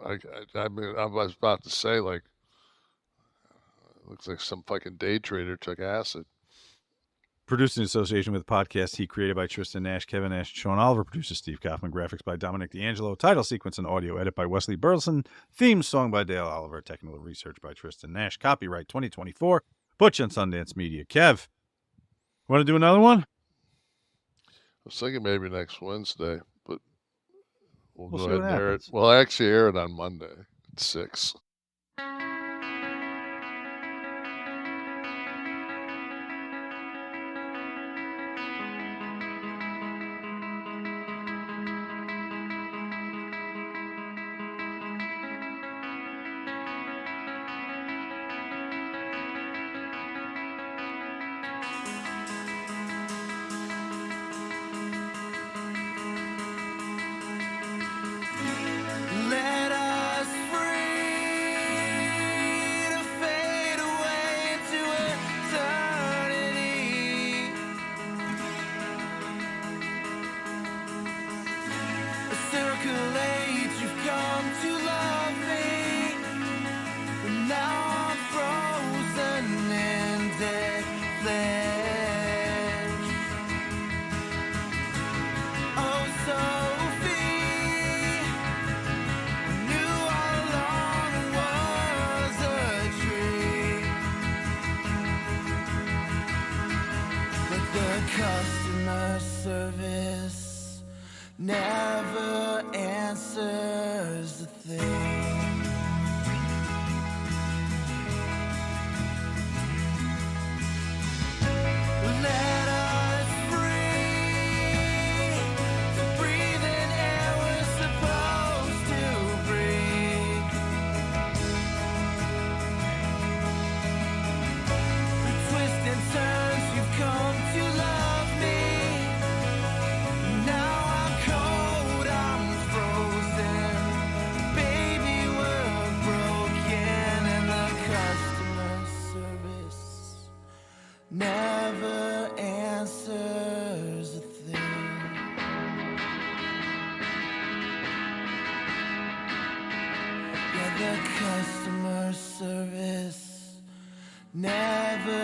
I mean, I was about to say, like, it looks like some fucking day trader took acid. Produced in association with podcast he created by Tristan Nash, Kevin Nash, and Sean Oliver. Producer Steve Kaufman. Graphics by Dominic D'Angelo. Title sequence and audio edit by Wesley Burleson. Theme song by Dale Oliver. Technical research by Tristan Nash. Copyright 2024. Butch and Sundance Media. Kev, want to do another one? I was thinking maybe next Wednesday, but we'll go see ahead what and air it. happens. Well, I actually air it on Monday at 6. Let us free. come to love me, but now I'm frozen in dead flesh. Oh, Sophie, I knew all along it was a trick, but the customer service never answers the thing. Let us free to breathe in air we're supposed to breathe. Through twists and turns you've come to love me. Now I'm cold, I'm frozen. Baby, we're broken, and the customer service never answers a thing. Yeah, the customer service never